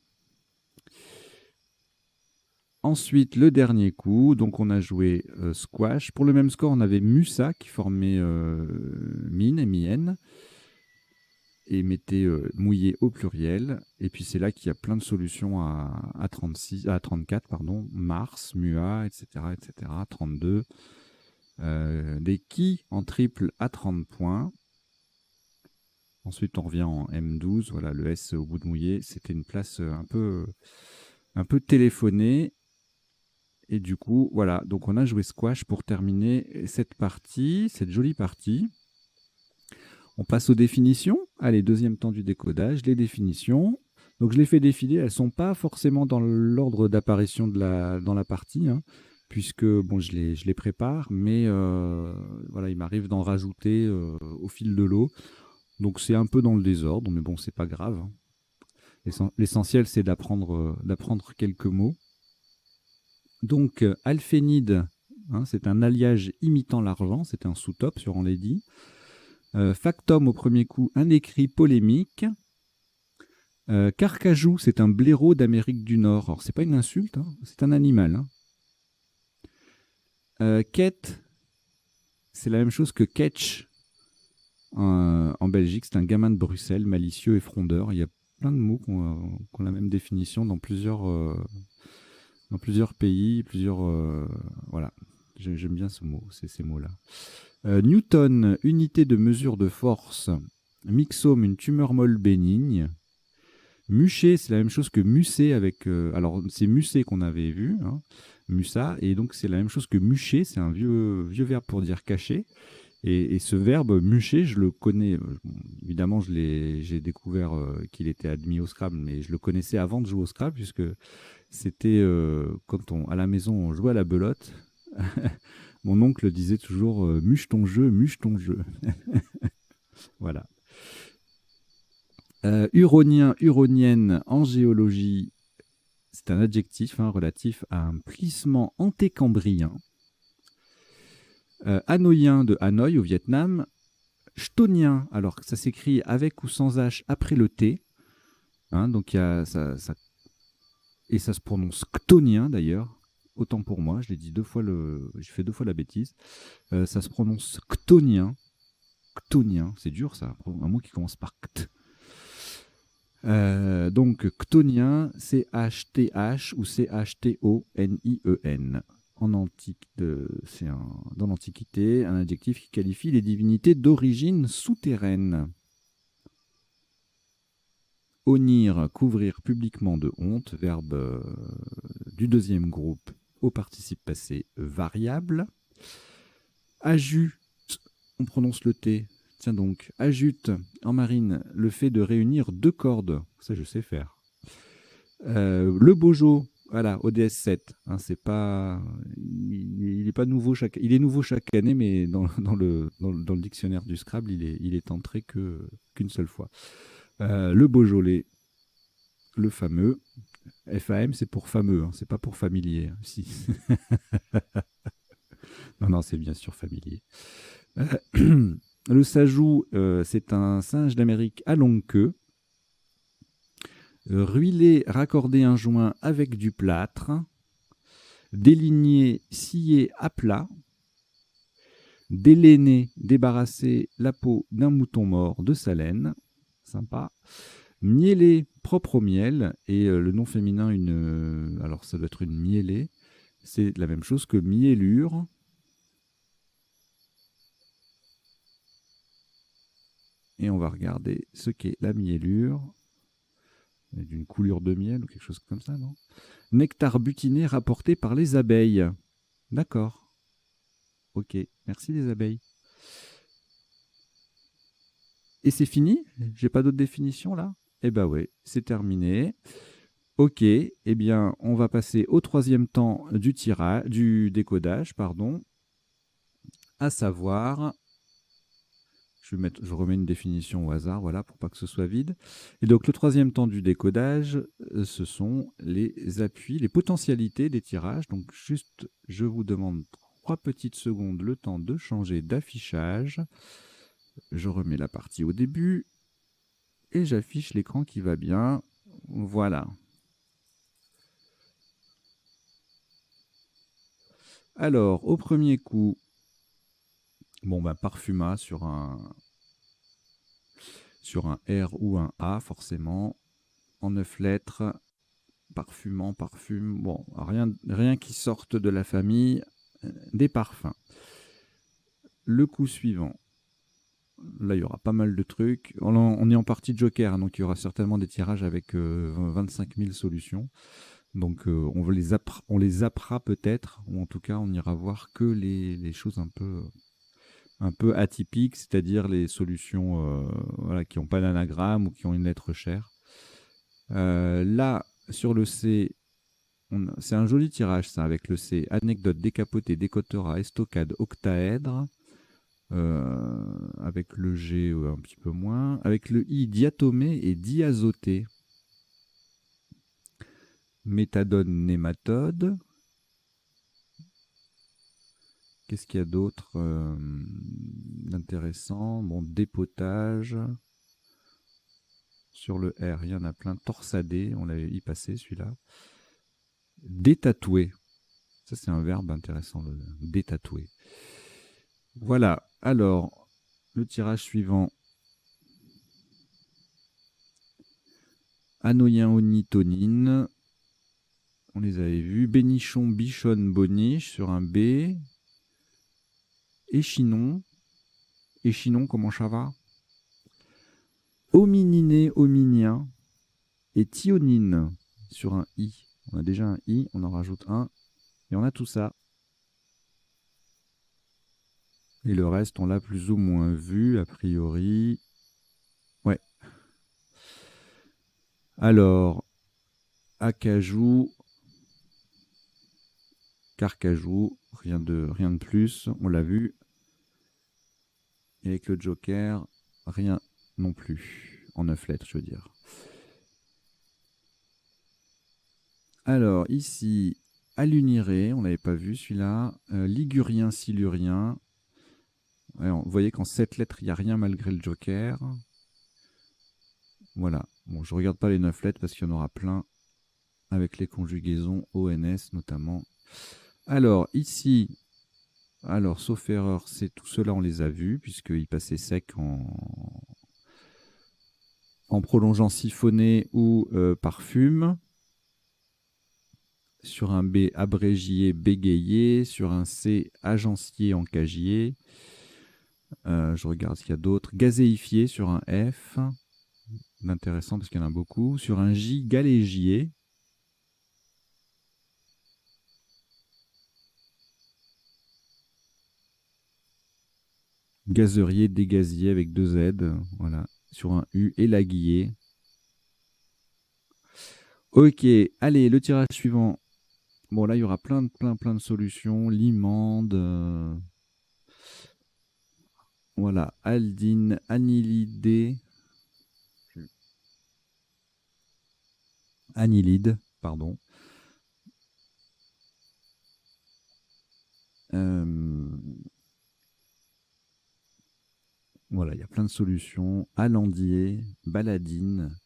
Ensuite, le dernier coup, donc on a joué squash. Pour le même score, on avait Musa qui formait mine, M-I-N, et mettait mouillé au pluriel. Et puis c'est là qu'il y a plein de solutions à 36, à 34, pardon, Mars, Mua, etc., etc., 32. Des qui en triple à 30 points. Ensuite, on revient en M12. Voilà, le S au bout de mouillé. C'était une place un peu téléphonée. Et du coup, voilà. Donc, on a joué squash pour terminer cette partie, cette jolie partie. On passe aux définitions. Allez, deuxième temps du décodage. Les définitions. Donc, je les fais défiler. Elles ne sont pas forcément dans l'ordre d'apparition dans la partie, hein, puisque bon, je les prépare, mais voilà, il m'arrive d'en rajouter au fil de l'eau. Donc c'est un peu dans le désordre, mais bon, c'est pas grave. L'essentiel, c'est d'apprendre quelques mots. Donc alphénide, hein, c'est un alliage imitant l'argent, c'est un sous-top sur Enlady. Factum au premier coup, un écrit polémique. Carcajou, c'est un blaireau d'Amérique du Nord. Alors c'est pas une insulte, hein, c'est un animal. Hein. Quête, c'est la même chose que catch. En Belgique, c'est un gamin de Bruxelles, malicieux et frondeur. Il y a plein de mots qui ont la même définition dans plusieurs pays, voilà. J'aime bien ces mots-là. Newton, unité de mesure de force. Myxome, une tumeur molle bénigne. Muché, c'est la même chose que mussé avec... alors, c'est mussé qu'on avait vu, hein, mussa, et donc c'est la même chose que mucher, c'est un vieux verbe pour dire cacher. Et ce verbe mucher, je le connais. Évidemment, j'ai découvert qu'il était admis au Scrabble, mais je le connaissais avant de jouer au Scrabble, puisque c'était quand à la maison, on jouait à la belote. Mon oncle disait toujours muche ton jeu, muche ton jeu. Voilà. Huronien, huronienne en géologie, c'est un adjectif hein, relatif à un plissement antécambrien. Hanoïen de Hanoï au Vietnam. Chtonien, alors ça s'écrit avec ou sans H après le T. Hein, donc il y a et ça se prononce chtonien d'ailleurs. Autant pour moi, j'ai fait 2 fois la bêtise. Ça se prononce chtonien. Chtonien, c'est dur ça, un mot qui commence par ct. Donc chtonien, C-H-T-H ou C-H-T-O-N-I-E-N. C'est dans l'Antiquité, un adjectif qui qualifie les divinités d'origine souterraine. Honnir, couvrir publiquement de honte, verbe du deuxième groupe au participe passé variable. Ajut, on prononce le T. Tiens donc, ajute en marine, le fait de réunir 2 cordes. Ça, je sais faire. Le bojo, voilà, ODS 7. Hein, c'est pas, il est pas nouveau il est nouveau chaque année, mais dans le dictionnaire du Scrabble, il est entré qu'une seule fois. Le Beaujolais, le fameux. FAM, c'est pour fameux, hein, c'est pas pour familier. Hein, si. Non, c'est bien sûr familier. Le sajou, c'est un singe d'Amérique à longue queue. Ruiler, raccorder un joint avec du plâtre. Déligner, scier à plat. Délainer, débarrasser la peau d'un mouton mort de sa laine. Sympa. Mieler, propre au miel. Et le nom féminin, alors ça doit être une mielée. C'est la même chose que miellure. Et on va regarder ce qu'est la miellure. D'une coulure de miel ou quelque chose comme ça, non? Nectar butiné rapporté par les abeilles. D'accord. Ok, merci les abeilles. Et c'est fini? J'ai pas d'autres définitions là? Eh ben ouais, c'est terminé. Ok, eh bien, on va passer au 3e temps du décodage, pardon. À savoir, je remets une définition au hasard, voilà, pour pas que ce soit vide. Et donc, le 3e temps du décodage, ce sont les appuis, les potentialités des tirages. Donc, juste, je vous demande 3 petites secondes, le temps de changer d'affichage. Je remets la partie au début et j'affiche l'écran qui va bien. Voilà. Alors, au premier coup, bon, bah, Parfuma sur un R ou un A, forcément. En 9 lettres, parfumant, parfume. Bon, rien qui sorte de la famille des parfums. Le coup suivant, là, il y aura pas mal de trucs. On est en partie Joker, hein, donc il y aura certainement des tirages avec 25 000 solutions. Donc on les zappera peut-être, ou en tout cas on ira voir que les choses un peu atypiques, c'est-à-dire les solutions voilà, qui n'ont pas d'anagramme ou qui ont une lettre chère. Là, sur le C, c'est un joli tirage ça, avec le C. Anecdote, décapoté, décotora, estocade, octaèdre. Avec le G un petit peu moins. Avec le I, diatomée et diazoté. Méthadone, nématode. Qu'est-ce qu'il y a d'autre d'intéressant? Bon, dépotage. Sur le R, il y en a plein. Torsadé, on l'avait y passé celui-là. Détatouer. Ça, c'est un verbe intéressant, le détatouer. Voilà. Alors, le tirage suivant. Anoïen, onitonine. On les avait vus. Bénichon, bichonne, boniche sur un B. Échinon. Échinon, comment ça va? Homininé, hominien. Et thionine sur un I. On a déjà un I, on en rajoute un. Et on a tout ça. Et le reste, on l'a plus ou moins vu, a priori. Ouais. Alors, acajou, carcajou, rien de plus, on l'a vu. Et avec le joker, rien non plus. En 9 lettres, je veux dire. Alors, ici, aluniré, on l'avait pas vu celui-là. Ligurien, silurien. Ouais, vous voyez qu'en 7 lettres, il n'y a rien malgré le joker. Voilà. Bon, je regarde pas les 9 lettres parce qu'il y en aura plein avec les conjugaisons ONS notamment. Alors, ici, alors, sauf erreur, c'est tout cela, on les a vus, puisqu'ils passaient sec en prolongeant siphonné ou parfume. Sur un B, abrégié, bégayé. Sur un C, agencier, encagier. Je regarde ce qu'il y a d'autre. Gazéifié sur un F. Intéressant parce qu'il y en a beaucoup. Sur un J, galégier. Gazerier, dégazier avec 2 Z. Voilà. Sur un U, élaguier. Ok, allez, le tirage suivant. Bon, là, il y aura plein de solutions. Limande. Voilà. Aldine, anilidé. Anilide, pardon. Voilà, il y a plein de solutions. Alandier, baladine,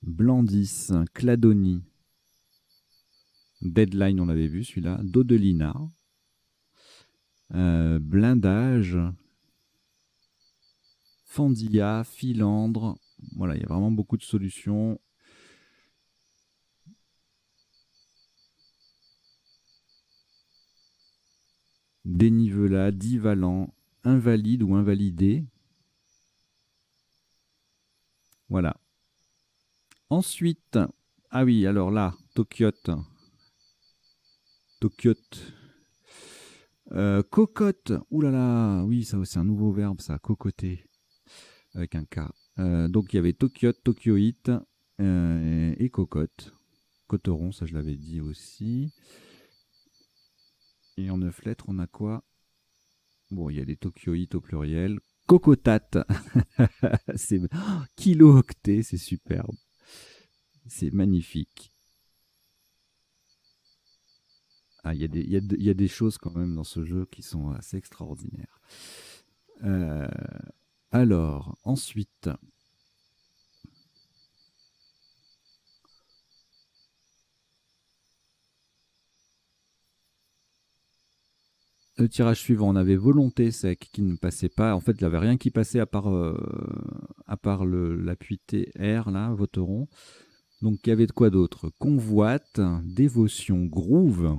Blandis, Cladonie, Deadline, on l'avait vu celui-là, Dodelina, Blindage, Fandilla, Filandre. Voilà, il y a vraiment beaucoup de solutions. Dénivelat, Divalant, Invalide ou Invalidé. Voilà. Ensuite, ah oui, alors là, Tokyote. Cocotte. Ouh là là, oui, ça c'est un nouveau verbe, ça, cocoter, avec un K. Donc il y avait Tokyote, Tokyoïte et cocotte. Coteron, ça je l'avais dit aussi. Et en 9 lettres, on a quoi? Bon, il y a les Tokyoïtes au pluriel. Cocotate. C'est kilo-octet, c'est superbe. C'est magnifique. Ah, il y a des choses quand même dans ce jeu qui sont assez extraordinaires. Euh, alors, ensuite, Le tirage suivant, on avait volonté sec qui ne passait pas. En fait, il n'y avait rien qui passait à part, l'appui TR, là, voteron. Donc, il y avait de quoi d'autre? Convoite, dévotion, groove,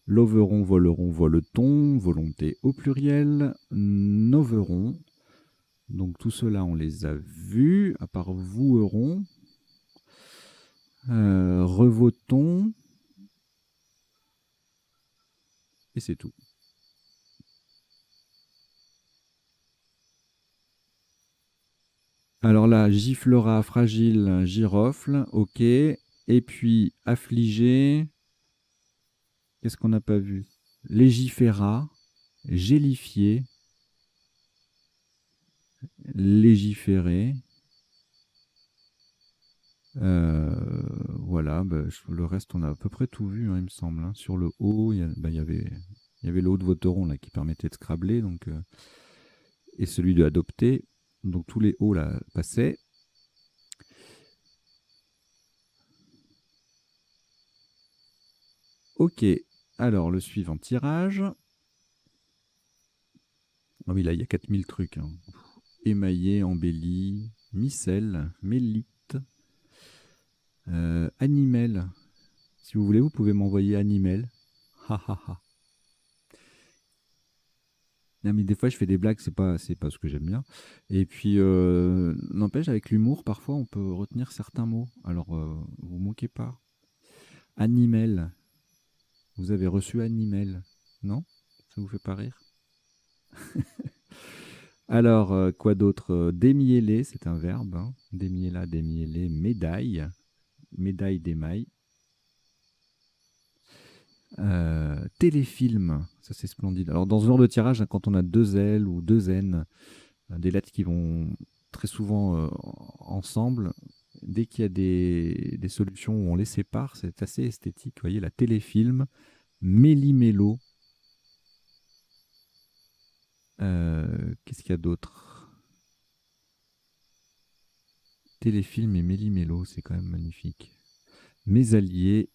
loveron, voleron, voleton, volonté au pluriel, noveron. Donc, tout cela, on les a vus, à part voueron, revoton, et c'est tout. Alors là, giflera, fragile, girofle, ok. Et puis, affligé, qu'est-ce qu'on n'a pas vu? Légiféra, gélifié, légiférer. Voilà, bah, le reste, on a à peu près tout vu, hein, il me semble, hein. Sur le haut, il y avait le haut de voteron là, qui permettait de scrabler, donc, et celui de adopter. Donc tous les hauts là passaient. Ok, alors le suivant tirage. Ah oui, là, il y a 4000 trucs, hein. Émaillé, embelli, micelle, mélite, animel. Si vous voulez, vous pouvez m'envoyer animel. Ha ha ha. Non, mais des fois, je fais des blagues, c'est pas ce que j'aime bien. Et puis, n'empêche, avec l'humour, parfois, on peut retenir certains mots. Alors, vous moquez pas. Animel. Vous avez reçu animel. Non? Ça vous fait pas rire? Alors, quoi d'autre? Démiellé, c'est un verbe, hein. Démiella, démiellé, médaille. Médaille d'émail. Téléfilm, ça c'est splendide. Alors dans ce genre de tirage, hein, quand on a deux L ou deux N, des lettres qui vont très souvent ensemble, dès qu'il y a des solutions où on les sépare, c'est assez esthétique. Vous voyez, la téléfilm, méli-mélo. Qu'est-ce qu'il y a d'autre? Téléfilm et méli-mélo, c'est quand même magnifique. Mes alliés,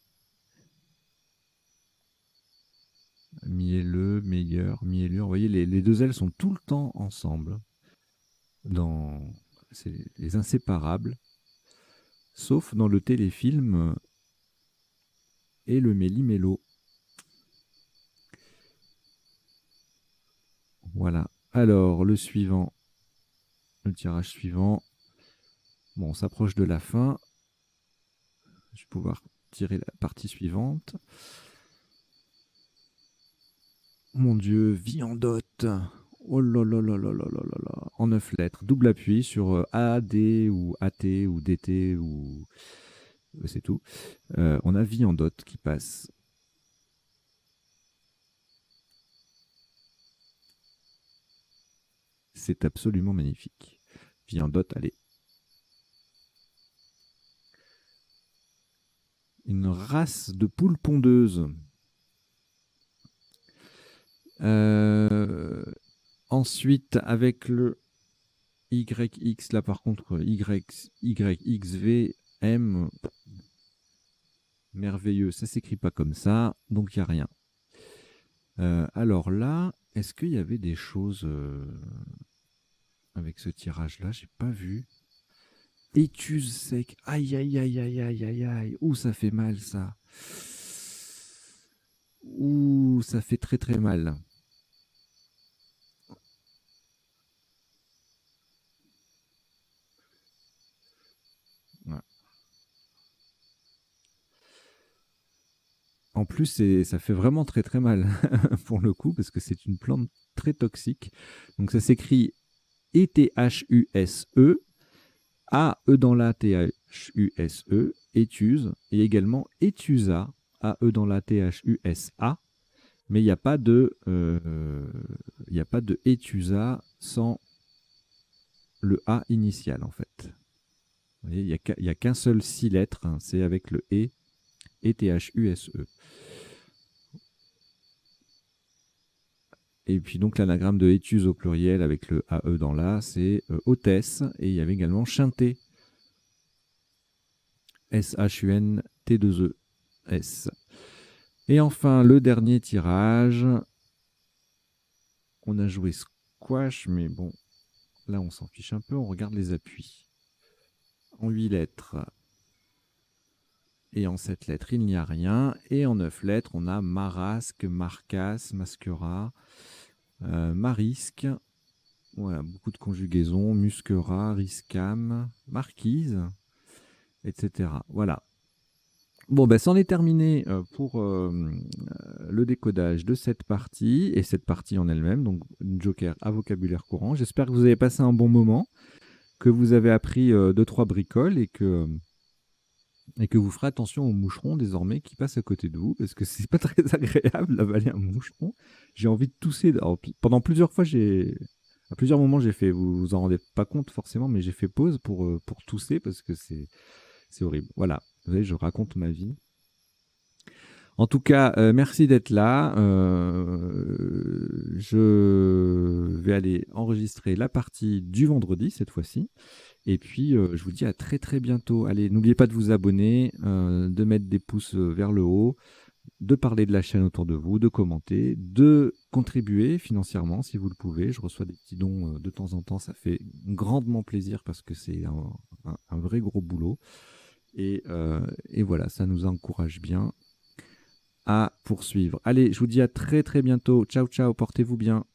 mielleux, meilleur, miellure. Vous voyez, les deux L sont tout le temps ensemble. C'est les inséparables, sauf dans le téléfilm et le méli-mélo. Voilà. Alors, le suivant, le tirage suivant. Bon, on s'approche de la fin. Je vais pouvoir tirer la partie suivante. Mon Dieu, viandotte. Oh là là là là là là là là. En 9 lettres. Double appui sur A, D ou AT ou DT ou... c'est tout. On a viandotte qui passe. C'est absolument magnifique. Viandotte, allez. Une race de poules pondeuses. Ensuite, avec le YX, là par contre, YXV, M, merveilleux, ça s'écrit pas comme ça, donc il n'y a rien. Alors là, est-ce qu'il y avait des choses avec ce tirage-là? J'ai pas vu. Étuse sec. Aïe, aïe, aïe, aïe, aïe, aïe, aïe. Ouh, ça fait mal, ça. Ouh, ça fait très, très mal. Ouais. En plus, ça fait vraiment très, très mal pour le coup, parce que c'est une plante très toxique. Donc ça s'écrit E-T-H-U-S-E, A-E dans la T-H-U-S-E, étuse, et également étusa, A-E dans la T-H-U-S-A, mais il n'y a pas de étusa sans le A initial en fait. Vous voyez, il n'y a qu'un seul 6 lettres, hein, c'est avec le E, E-T-H-U-S-E. Et puis donc l'anagramme de étuse au pluriel avec le AE dans la, c'est hôtesse, et il y avait également chanté. S-H-U-N-T-2-E-S. Et enfin, le dernier tirage, On a joué squash, mais bon, là on s'en fiche un peu, on regarde les appuis. En 8 lettres et en 7 lettres, il n'y a rien. Et en 9 lettres, on a marasque, marcasse, masquera, marisque. Voilà, beaucoup de conjugaisons, musquera, riscam, marquise, etc. Voilà. Bon, ben, c'en est terminé pour le décodage de cette partie, et cette partie en elle-même, donc une joker à vocabulaire courant. J'espère que vous avez passé un bon moment, que vous avez appris 2-3 bricoles, et que vous ferez attention aux moucherons désormais qui passent à côté de vous, parce que c'est pas très agréable d'avaler un moucheron. J'ai envie de tousser. Alors, pendant plusieurs fois, à plusieurs moments, j'ai fait, vous vous en rendez pas compte forcément, mais j'ai fait pause pour tousser, parce que c'est horrible. Voilà, vous voyez, je raconte ma vie. En tout cas, merci d'être là. Je vais aller enregistrer la partie du vendredi cette fois-ci. Et puis, je vous dis à très très bientôt. Allez, n'oubliez pas de vous abonner, de mettre des pouces vers le haut, de parler de la chaîne autour de vous, de commenter, de contribuer financièrement si vous le pouvez. Je reçois des petits dons de temps en temps. Ça fait grandement plaisir parce que c'est un vrai gros boulot. Et voilà, ça nous encourage bien à poursuivre. Allez, je vous dis à très très bientôt. Ciao, ciao, portez-vous bien.